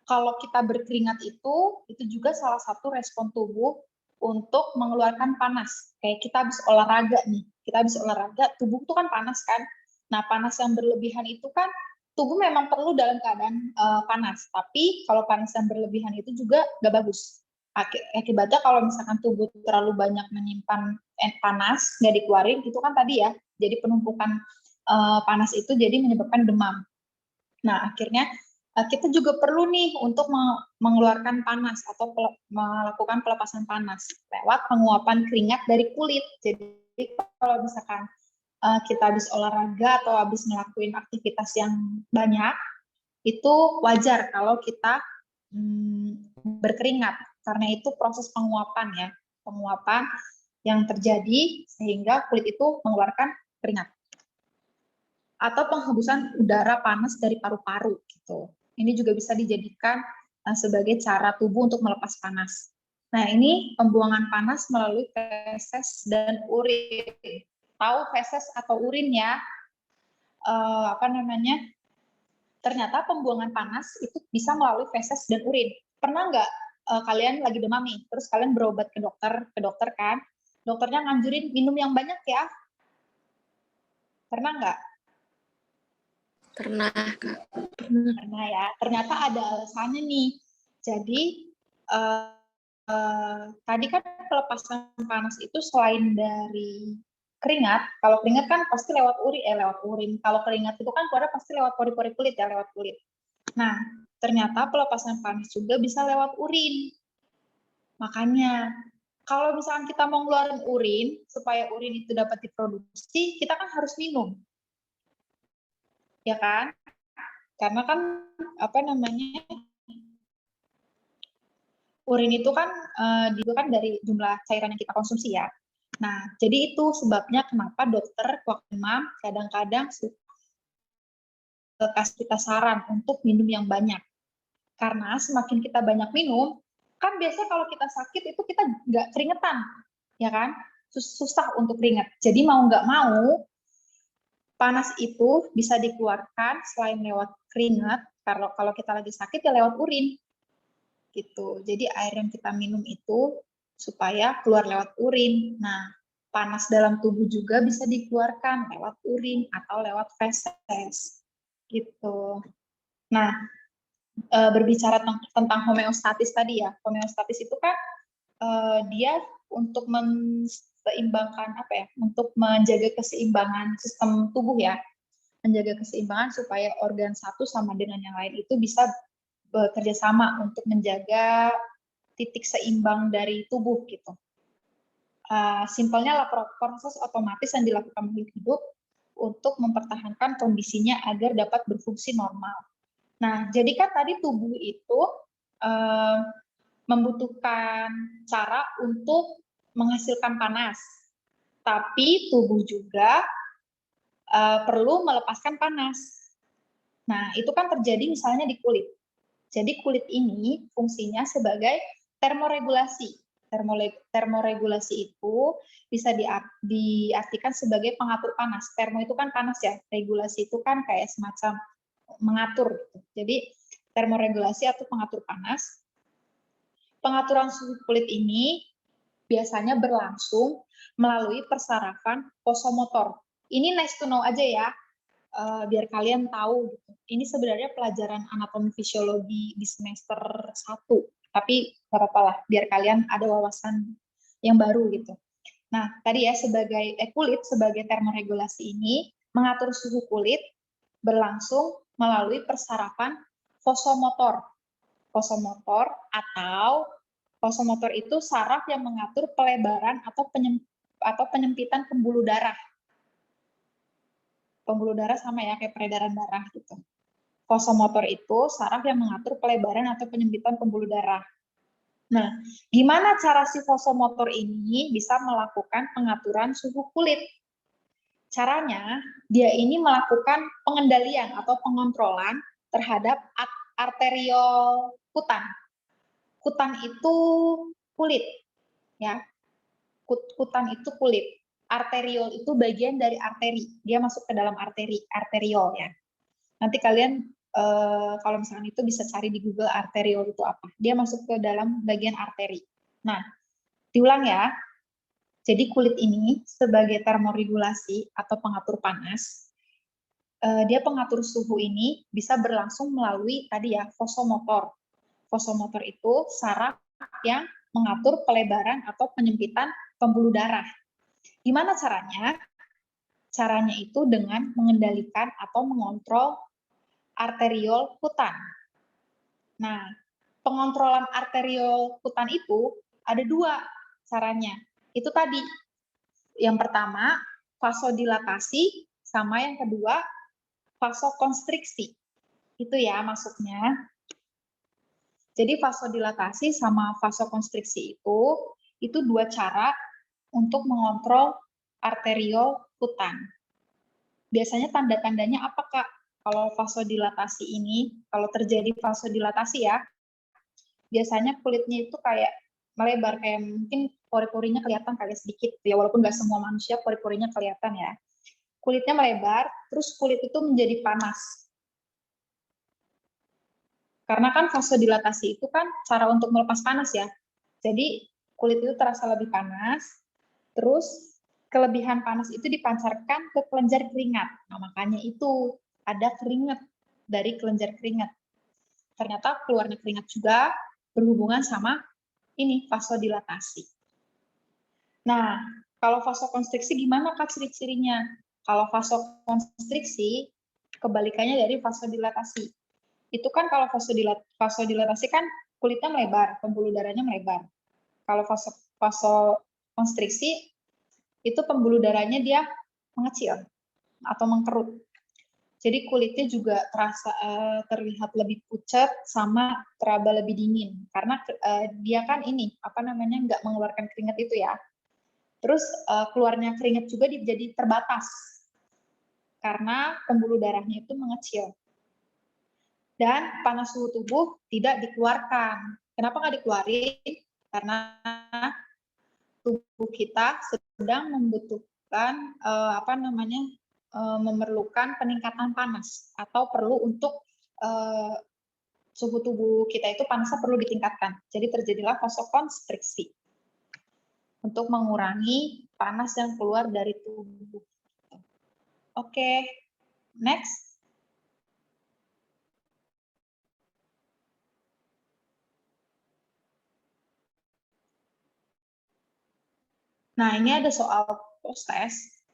kalau kita berkeringat itu juga salah satu respon tubuh untuk mengeluarkan panas. Kayak kita habis olahraga nih, kita habis olahraga, tubuh itu kan panas kan. Nah, panas yang berlebihan itu kan tubuh memang perlu dalam keadaan panas, tapi kalau panas yang berlebihan itu juga nggak bagus. Akibatnya kalau misalkan tubuh terlalu banyak menyimpan panas, nggak dikeluarin, itu kan tadi ya, jadi penumpukan panas itu jadi menyebabkan demam. Nah, akhirnya kita juga perlu nih untuk mengeluarkan panas atau melakukan pelepasan panas lewat penguapan keringat dari kulit. Jadi kalau misalkan kita habis olahraga atau habis ngelakuin aktivitas yang banyak, itu wajar kalau kita berkeringat, karena itu proses penguapan ya, penguapan yang terjadi sehingga kulit itu mengeluarkan keringat. Atau penghembusan udara panas dari paru-paru gitu. Ini juga bisa dijadikan sebagai cara tubuh untuk melepas panas. Nah, ini pembuangan panas melalui feses dan urin. Tahu feses atau urin ya? Ternyata pembuangan panas itu bisa melalui feses dan urin. Pernah nggak kalian lagi demam nih, terus kalian berobat ke dokter kan? Dokternya nganjurin minum yang banyak ya? Pernah nggak? Pernah, Kak. Pernah ya. Ternyata ada alasannya nih. Jadi tadi kan pelepasan panas itu selain dari keringat, kalau keringat kan pasti lewat urin. Kalau keringat itu kan keluar pasti lewat pori-pori kulit ya, lewat kulit. Nah, ternyata pelepasan panas juga bisa lewat urin. Makanya, kalau misalkan kita mau ngeluarin urin, supaya urin itu dapat diproduksi, kita kan harus minum. Ya kan? Karena kan, urin itu kan dari jumlah cairan yang kita konsumsi ya. Nah, jadi itu sebabnya kenapa dokter waktu demam kadang-kadang kasih kita saran untuk minum yang banyak. Karena semakin kita banyak minum, kan biasanya kalau kita sakit itu kita nggak keringetan, ya kan? Susah untuk keringet. Jadi mau nggak mau, panas itu bisa dikeluarkan selain lewat keringat, kalau kita lagi sakit ya lewat urin. Gitu. Jadi air yang kita minum itu supaya keluar lewat urin. Nah, panas dalam tubuh juga bisa dikeluarkan lewat urin atau lewat feses. Gitu. Nah, berbicara tentang homeostatis tadi ya. Homeostatis itu kan dia untuk menseimbangkan untuk menjaga keseimbangan sistem tubuh ya. Menjaga keseimbangan supaya organ satu sama dengan yang lain itu bisa bekerja sama untuk menjaga titik seimbang dari tubuh gitu. Simpelnya lah proses otomatis yang dilakukan makhluk hidup untuk mempertahankan kondisinya agar dapat berfungsi normal. Nah, jadi kan tadi tubuh itu membutuhkan cara untuk menghasilkan panas, tapi tubuh juga perlu melepaskan panas. Nah, itu kan terjadi misalnya di kulit. Jadi kulit ini fungsinya sebagai termoregulasi. Termoregulasi itu bisa diartikan sebagai pengatur panas. Termo itu kan panas ya, regulasi itu kan kayak semacam mengatur. Jadi termoregulasi atau pengatur panas. Pengaturan suhu kulit ini biasanya berlangsung melalui persarafan vasomotor. Ini nice to know aja ya, biar kalian tahu gitu. Ini sebenarnya pelajaran anatomi fisiologi di semester 1, tapi nggak apa-apa lah, biar kalian ada wawasan yang baru gitu. Nah, tadi ya kulit sebagai termoregulasi ini mengatur suhu kulit berlangsung melalui persarafan vasomotor. Vasomotor itu saraf yang mengatur pelebaran atau penyempitan pembuluh darah. Pembuluh darah sama ya kayak peredaran darah gitu. Vasomotor itu saraf yang mengatur pelebaran atau penyempitan pembuluh darah. Nah, gimana cara si vasomotor ini bisa melakukan pengaturan suhu kulit? Caranya, dia ini melakukan pengendalian atau pengontrolan terhadap arteriol kutan. Kutan itu kulit, ya. Kutan itu kulit. Arteriol itu bagian dari arteri, dia masuk ke dalam arteriol ya. Nanti kalian kalau misalnya itu bisa cari di Google arteriol itu apa. Dia masuk ke dalam bagian arteri. Nah, diulang ya. Jadi kulit ini sebagai termoregulasi atau pengatur panas, dia pengatur suhu ini bisa berlangsung melalui tadi ya vasomotor. Vasomotor itu saraf yang mengatur pelebaran atau penyempitan pembuluh darah. Gimana caranya? Caranya itu dengan mengendalikan atau mengontrol arteriol kutan. Nah, pengontrolan arteriol kutan itu ada 2 caranya. Itu tadi. Yang pertama, vasodilatasi, sama yang kedua, vasokonstriksi. Itu ya maksudnya. Jadi vasodilatasi sama vasokonstriksi itu dua cara untuk mengontrol arteriol kutan. Biasanya tanda-tandanya apa, Kak? Kalau vasodilatasi ini, kalau terjadi vasodilatasi ya, biasanya kulitnya itu kayak melebar, kayak mungkin pori-porinya kelihatan kayak sedikit, ya walaupun nggak semua manusia pori-porinya kelihatan ya. Kulitnya melebar, terus kulit itu menjadi panas. Karena kan vasodilatasi itu kan cara untuk melepas panas ya. Jadi kulit itu terasa lebih panas, terus kelebihan panas itu dipancarkan ke kelenjar keringat. Nah, makanya itu ada keringat dari kelenjar keringat. Ternyata keluarnya keringat juga berhubungan sama ini vasodilatasi. Nah, kalau vasokonstriksi gimana Kak ciri-cirinya? Kalau vasokonstriksi kebalikannya dari vasodilatasi. Itu kan kalau vasodilatasi kan kulitnya melebar, pembuluh darahnya melebar. Kalau vasokonstriksi itu pembuluh darahnya dia mengecil atau mengkerut. Jadi kulitnya juga terlihat lebih pucat sama teraba lebih dingin karena dia kan ini nggak mengeluarkan keringat itu ya. Terus keluarnya keringat juga jadi terbatas karena pembuluh darahnya itu mengecil. Dan panas suhu tubuh tidak dikeluarkan. Kenapa nggak dikeluarin? Karena tubuh kita sedang membutuhkan memerlukan peningkatan panas atau perlu untuk suhu tubuh kita itu panasnya perlu ditingkatkan. Jadi terjadilah vasokonstriksi untuk mengurangi panas yang keluar dari tubuh. Oke, next. Nah, ini ada soal post-test,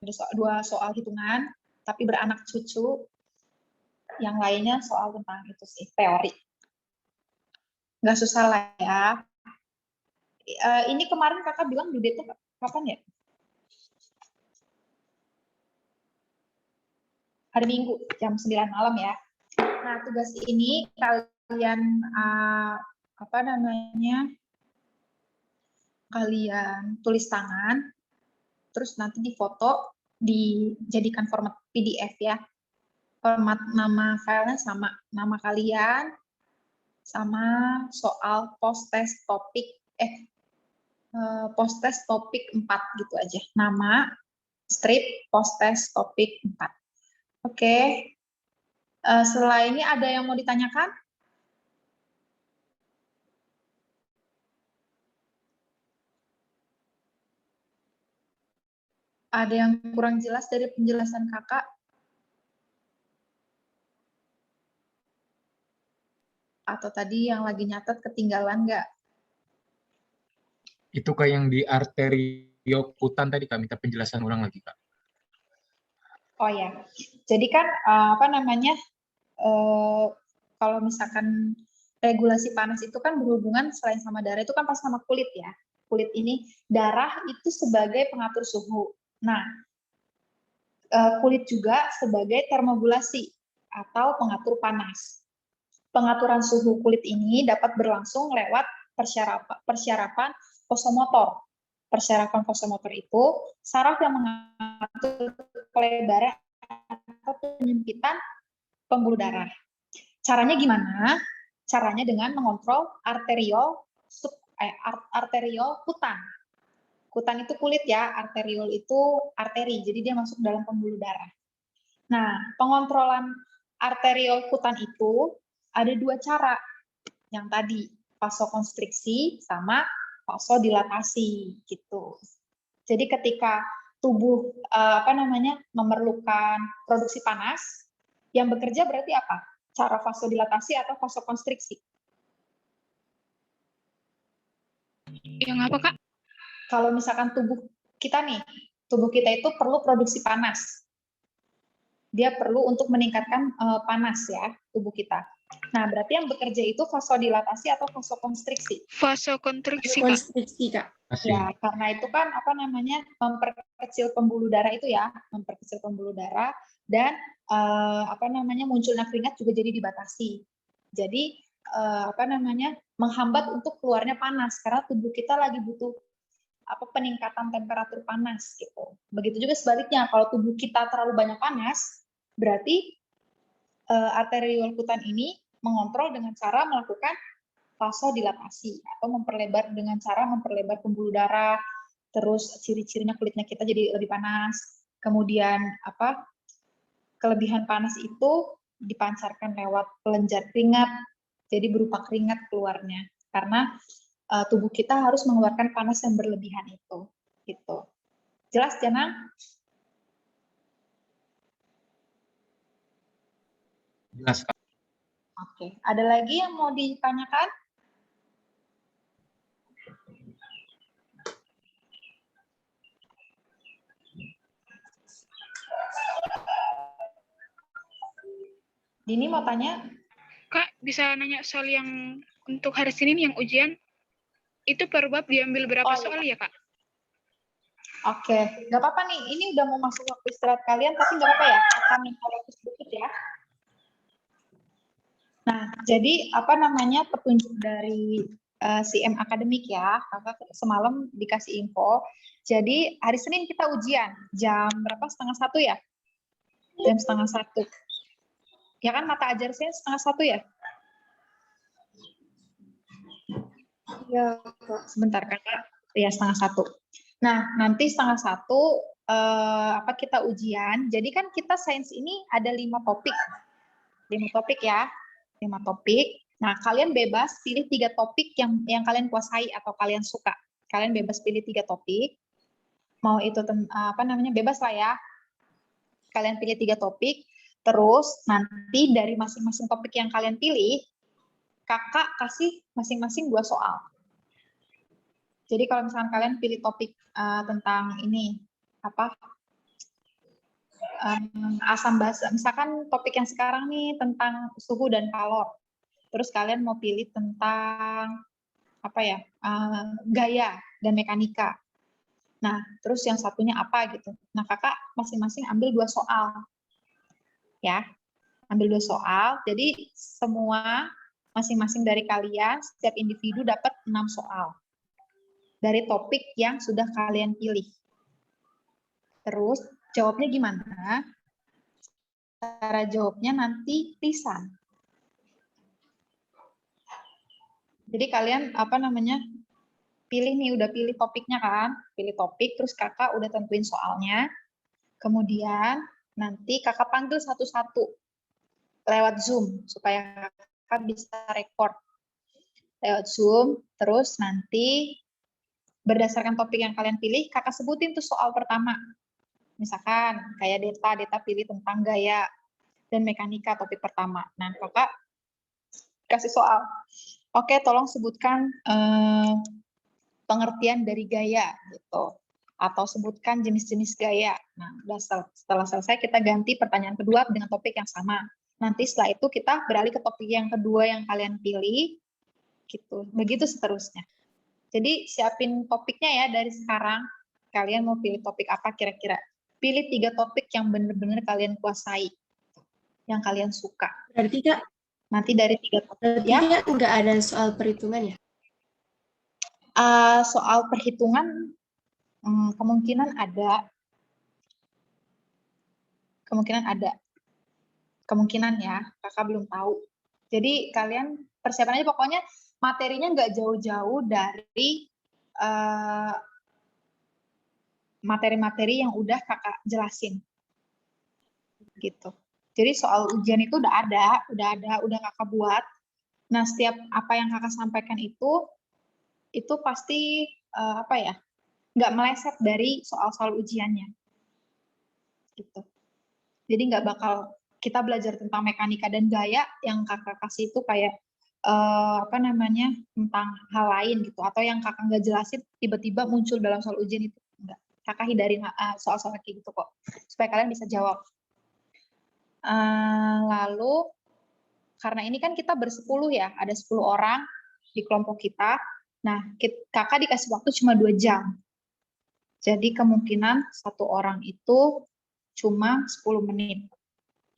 ada dua soal hitungan, tapi beranak cucu. Yang lainnya soal tentang itu sih, teori. Nggak susah lah ya. Ini kemarin kakak bilang due date-nya kapan ya? Hari Minggu, jam 9 malam ya. Nah, tugas ini kalian, kalian tulis tangan, terus nanti difoto, dijadikan format PDF ya. Format nama filenya sama nama kalian, sama soal post-test topik, post-test topik 4 gitu aja. Nama, strip, post-test topik 4. Oke. Setelah ini ada yang mau ditanyakan? Ada yang kurang jelas dari penjelasan kakak? Atau tadi yang lagi nyatet ketinggalan nggak? Itu kayak yang di arteriokutan tadi Kak, minta penjelasan ulang lagi Kak. Oh ya, jadi kan kalau misalkan regulasi panas itu kan berhubungan selain sama darah itu kan pas sama kulit ya. Kulit ini, darah itu sebagai pengatur suhu. Nah, kulit juga sebagai termogulasi atau pengatur panas. Pengaturan suhu kulit ini dapat berlangsung lewat persyarafan vasomotor. Persyarafan vasomotor itu saraf yang mengatur pelebaran atau penyempitan pembuluh darah. Caranya gimana? Caranya dengan mengontrol arteriol kutan. Kutan itu kulit ya, arteriol itu arteri, jadi dia masuk dalam pembuluh darah. Nah, pengontrolan arteriol kutan itu ada dua cara. Yang tadi, vasokonstriksi sama vasodilatasi gitu. Jadi ketika tubuh memerlukan produksi panas, yang bekerja berarti apa? Cara vasodilatasi atau vasokonstriksi? Yang apa, Kak? Kalau misalkan tubuh kita itu perlu produksi panas. Dia perlu untuk meningkatkan panas ya, tubuh kita. Nah, berarti yang bekerja itu vasodilatasi atau vasokonstriksi? Vasokonstriksi, Kak. Konstriksi, Kak. Ya, karena itu kan memperkecil pembuluh darah itu ya, memperkecil pembuluh darah dan munculnya keringat juga jadi dibatasi. Jadi menghambat untuk keluarnya panas karena tubuh kita lagi butuh peningkatan temperatur panas gitu. Begitu juga sebaliknya, kalau tubuh kita terlalu banyak panas, berarti arteriol kutan ini mengontrol dengan cara melakukan vasodilatasi atau dengan cara memperlebar pembuluh darah. Terus ciri-cirinya kulitnya kita jadi lebih panas. Kemudian kelebihan panas itu dipancarkan lewat kelenjar keringat, jadi berupa keringat keluarnya karena tubuh kita harus mengeluarkan panas yang berlebihan itu. Gitu. Jelas, Jana? Jelas, Kak. Oke, ada lagi yang mau ditanyakan? Dini mau tanya? Kak, bisa nanya soal yang untuk hari Senin yang ujian, itu per bab diambil berapa soal ya, Kak? Oke, nggak apa-apa nih. Ini udah mau masuk waktu istirahat kalian, tapi nggak apa-apa ya. Akan minta waktu sedikit ya. Nah, jadi petunjuk dari CM Akademik ya. Kakak semalam dikasih info. Jadi hari Senin kita ujian. Jam berapa? 12:30 ya? Jam 12:30. Ya kan mata ajar saya 12:30 ya? Ya, Sebentar Kakak. Ya 12:30. Nah, nanti 12:30 kita ujian. Jadi kan kita sains ini ada 5 topik. 5 topik ya. 5 topik. Nah, kalian bebas pilih 3 topik yang kalian kuasai atau kalian suka. Kalian bebas pilih 3 topik. Mau itu bebas lah ya. Kalian pilih 3 topik. Terus nanti dari masing-masing topik yang kalian pilih, kakak kasih masing-masing 2 soal. Jadi kalau misalkan kalian pilih topik tentang ini, asam basa, misalkan topik yang sekarang nih tentang suhu dan kalor. Terus kalian mau pilih tentang gaya dan mekanika. Nah, terus yang satunya apa gitu. Nah, kakak masing-masing ambil 2 soal. Ya, ambil 2 soal. Jadi semua masing-masing dari kalian, setiap individu dapat 6 soal. Dari topik yang sudah kalian pilih. Terus jawabnya gimana? Cara jawabnya nanti lisan. Jadi kalian pilih nih, udah pilih topiknya kan? Pilih topik, terus kakak udah tentuin soalnya. Kemudian nanti kakak panggil satu-satu lewat Zoom supaya kakak bisa record lewat Zoom. Terus nanti berdasarkan topik yang kalian pilih, kakak sebutin tuh soal pertama. Misalkan kayak Deta pilih tentang gaya dan mekanika topik pertama. Nah, kakak kasih soal. Oke, tolong sebutkan pengertian dari gaya gitu. Atau sebutkan jenis-jenis gaya. Nah, setelah selesai kita ganti pertanyaan kedua dengan topik yang sama. Nanti setelah itu kita beralih ke topik yang kedua yang kalian pilih. Gitu. Begitu seterusnya. Jadi siapin topiknya ya dari sekarang. Kalian mau pilih topik apa kira-kira? Pilih 3 topik yang benar-benar kalian kuasai. Yang kalian suka. Berarti Kak, nanti dari 3 topik ya. Kak nggak ada soal perhitungan ya? Soal perhitungan kemungkinan ada. Kemungkinan ya, kakak belum tahu. Jadi kalian persiapan aja, pokoknya materinya nggak jauh-jauh dari materi-materi yang udah kakak jelasin. Gitu. Jadi soal ujian itu udah kakak buat. Nah, setiap apa yang kakak sampaikan itu pasti nggak meleset dari soal-soal ujiannya. Gitu. Jadi nggak bakal kita belajar tentang mekanika dan gaya yang kakak kasih itu kayak tentang hal lain gitu, atau yang kakak nggak jelasin tiba-tiba muncul dalam soal ujian itu. Enggak. Kakak hindarin soal-soal kayak gitu kok, supaya kalian bisa jawab. Lalu karena ini kan kita bersepuluh ya, ada 10 orang di kelompok kita. Nah, kakak dikasih waktu cuma 2 jam. Jadi kemungkinan 1 orang itu cuma 10 menit.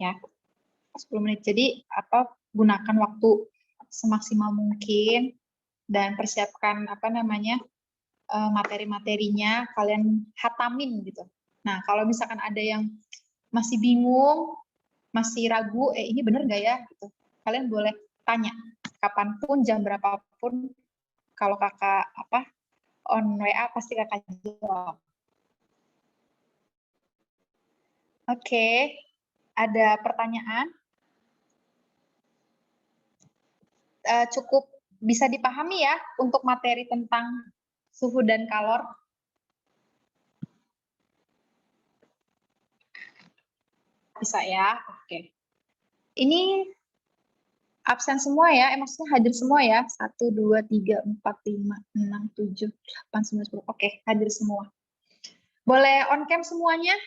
Ya. 10 menit. Jadi gunakan waktu semaksimal mungkin dan persiapkan materi-materinya, kalian hatamin gitu. Nah, kalau misalkan ada yang masih bingung, masih ragu, ini bener nggak ya? Gitu. Kalian boleh tanya kapanpun, jam berapapun. Kalau kakak on WA pasti kakak jawab. Oke, ada pertanyaan? Cukup bisa dipahami ya untuk materi tentang suhu dan kalor? Bisa ya, oke. Ini absen semua ya, maksudnya hadir semua ya. 1, 2, 3, 4, 5, 6, 7, 8, 9, 10. Oke, hadir semua. Boleh on cam semuanya?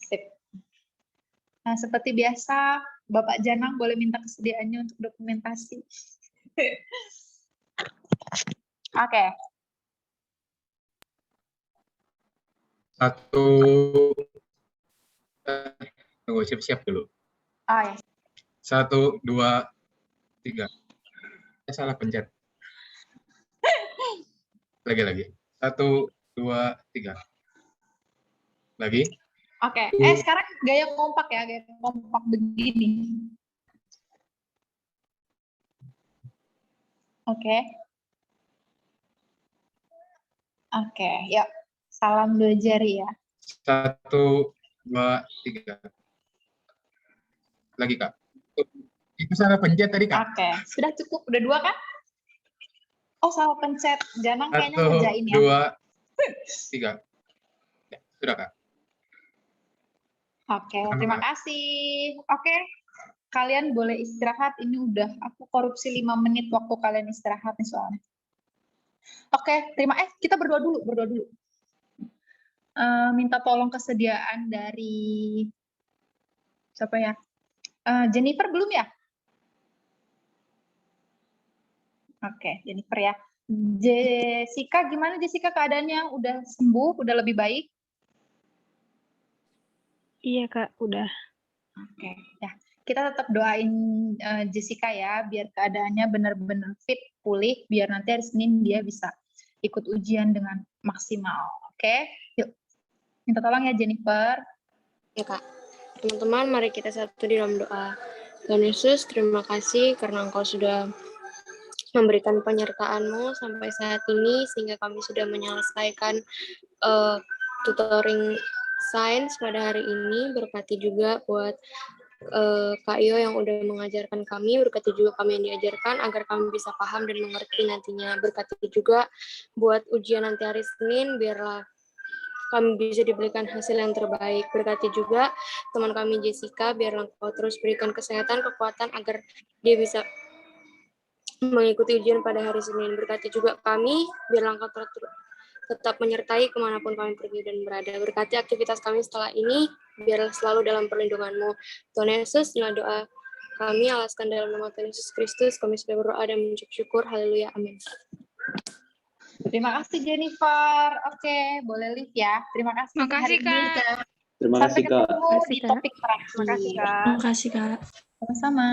Sip. Nah, seperti biasa, Bapak Janang boleh minta kesediaannya untuk dokumentasi. Oke. Tunggu, siap-siap dulu. Oh ya. 1, 2, 3. Saya salah pencet. Lagi. 1, 2, 3. Lagi. Oke. Sekarang gaya kompak ya, gaya kompak begini. Oke. Oke, yuk. Salam 2 jari ya. 1, 2, 3. Lagi, Kak. Itu salah pencet tadi, Kak. Oke, sudah cukup. Udah 2 kan? Oh, salah pencet. Jangan kayaknya 1, ngerjain ya. 2, 3. Ya, sudah, Kak. Oke, terima kasih. Oke, kalian boleh istirahat. Ini udah aku korupsi 5 menit waktu kalian istirahat nih soalnya. Oke, kita berdoa dulu. Minta tolong kesediaan dari siapa ya? Jennifer belum ya? Oke, Jennifer ya. Jessica, gimana Jessica keadaannya? Udah sembuh? Udah lebih baik? Iya Kak, udah. Oke, ya. Kita tetap doain Jessica ya, biar keadaannya benar-benar fit, pulih, biar nanti hari Senin dia bisa ikut ujian dengan maksimal. Oke, yuk. Minta tolong ya Jennifer. Ya Kak. Teman-teman, mari kita satu di dalam doa. Tuhan Yesus, terima kasih karena Engkau sudah memberikan penyertaan-Mu sampai saat ini, sehingga kami sudah menyelesaikan tutoring sains pada hari ini. Berkati juga buat Kak Iyo yang udah mengajarkan kami, berkati juga kami yang diajarkan, agar kami bisa paham dan mengerti nantinya. Berkati juga buat ujian nanti hari Senin, biarlah kami bisa diberikan hasil yang terbaik. Berkati juga teman kami Jessica, biarlah Engkau terus berikan kesehatan, kekuatan, agar dia bisa mengikuti ujian pada hari Senin. Berkati juga kami, biarlah Engkau tetap menyertai kemanapun kami pergi dan berada. Berkati aktivitas kami setelah ini, biarlah selalu dalam perlindungan-Mu. Tuhan Yesus, inilah doa kami, alaskan dalam nama Tuhan Yesus Kristus, kami sudah berdoa dan mengucap syukur. Haleluya, amin. Terima kasih Jennifer. Oke, boleh live ya. Terima kasih. Terima kasih, hari ini. Kak. Terima Sampai kasih, Kak. ketemu di topik terakhir. Terima kasih Kak. Terima kasih Kak. Sama-sama.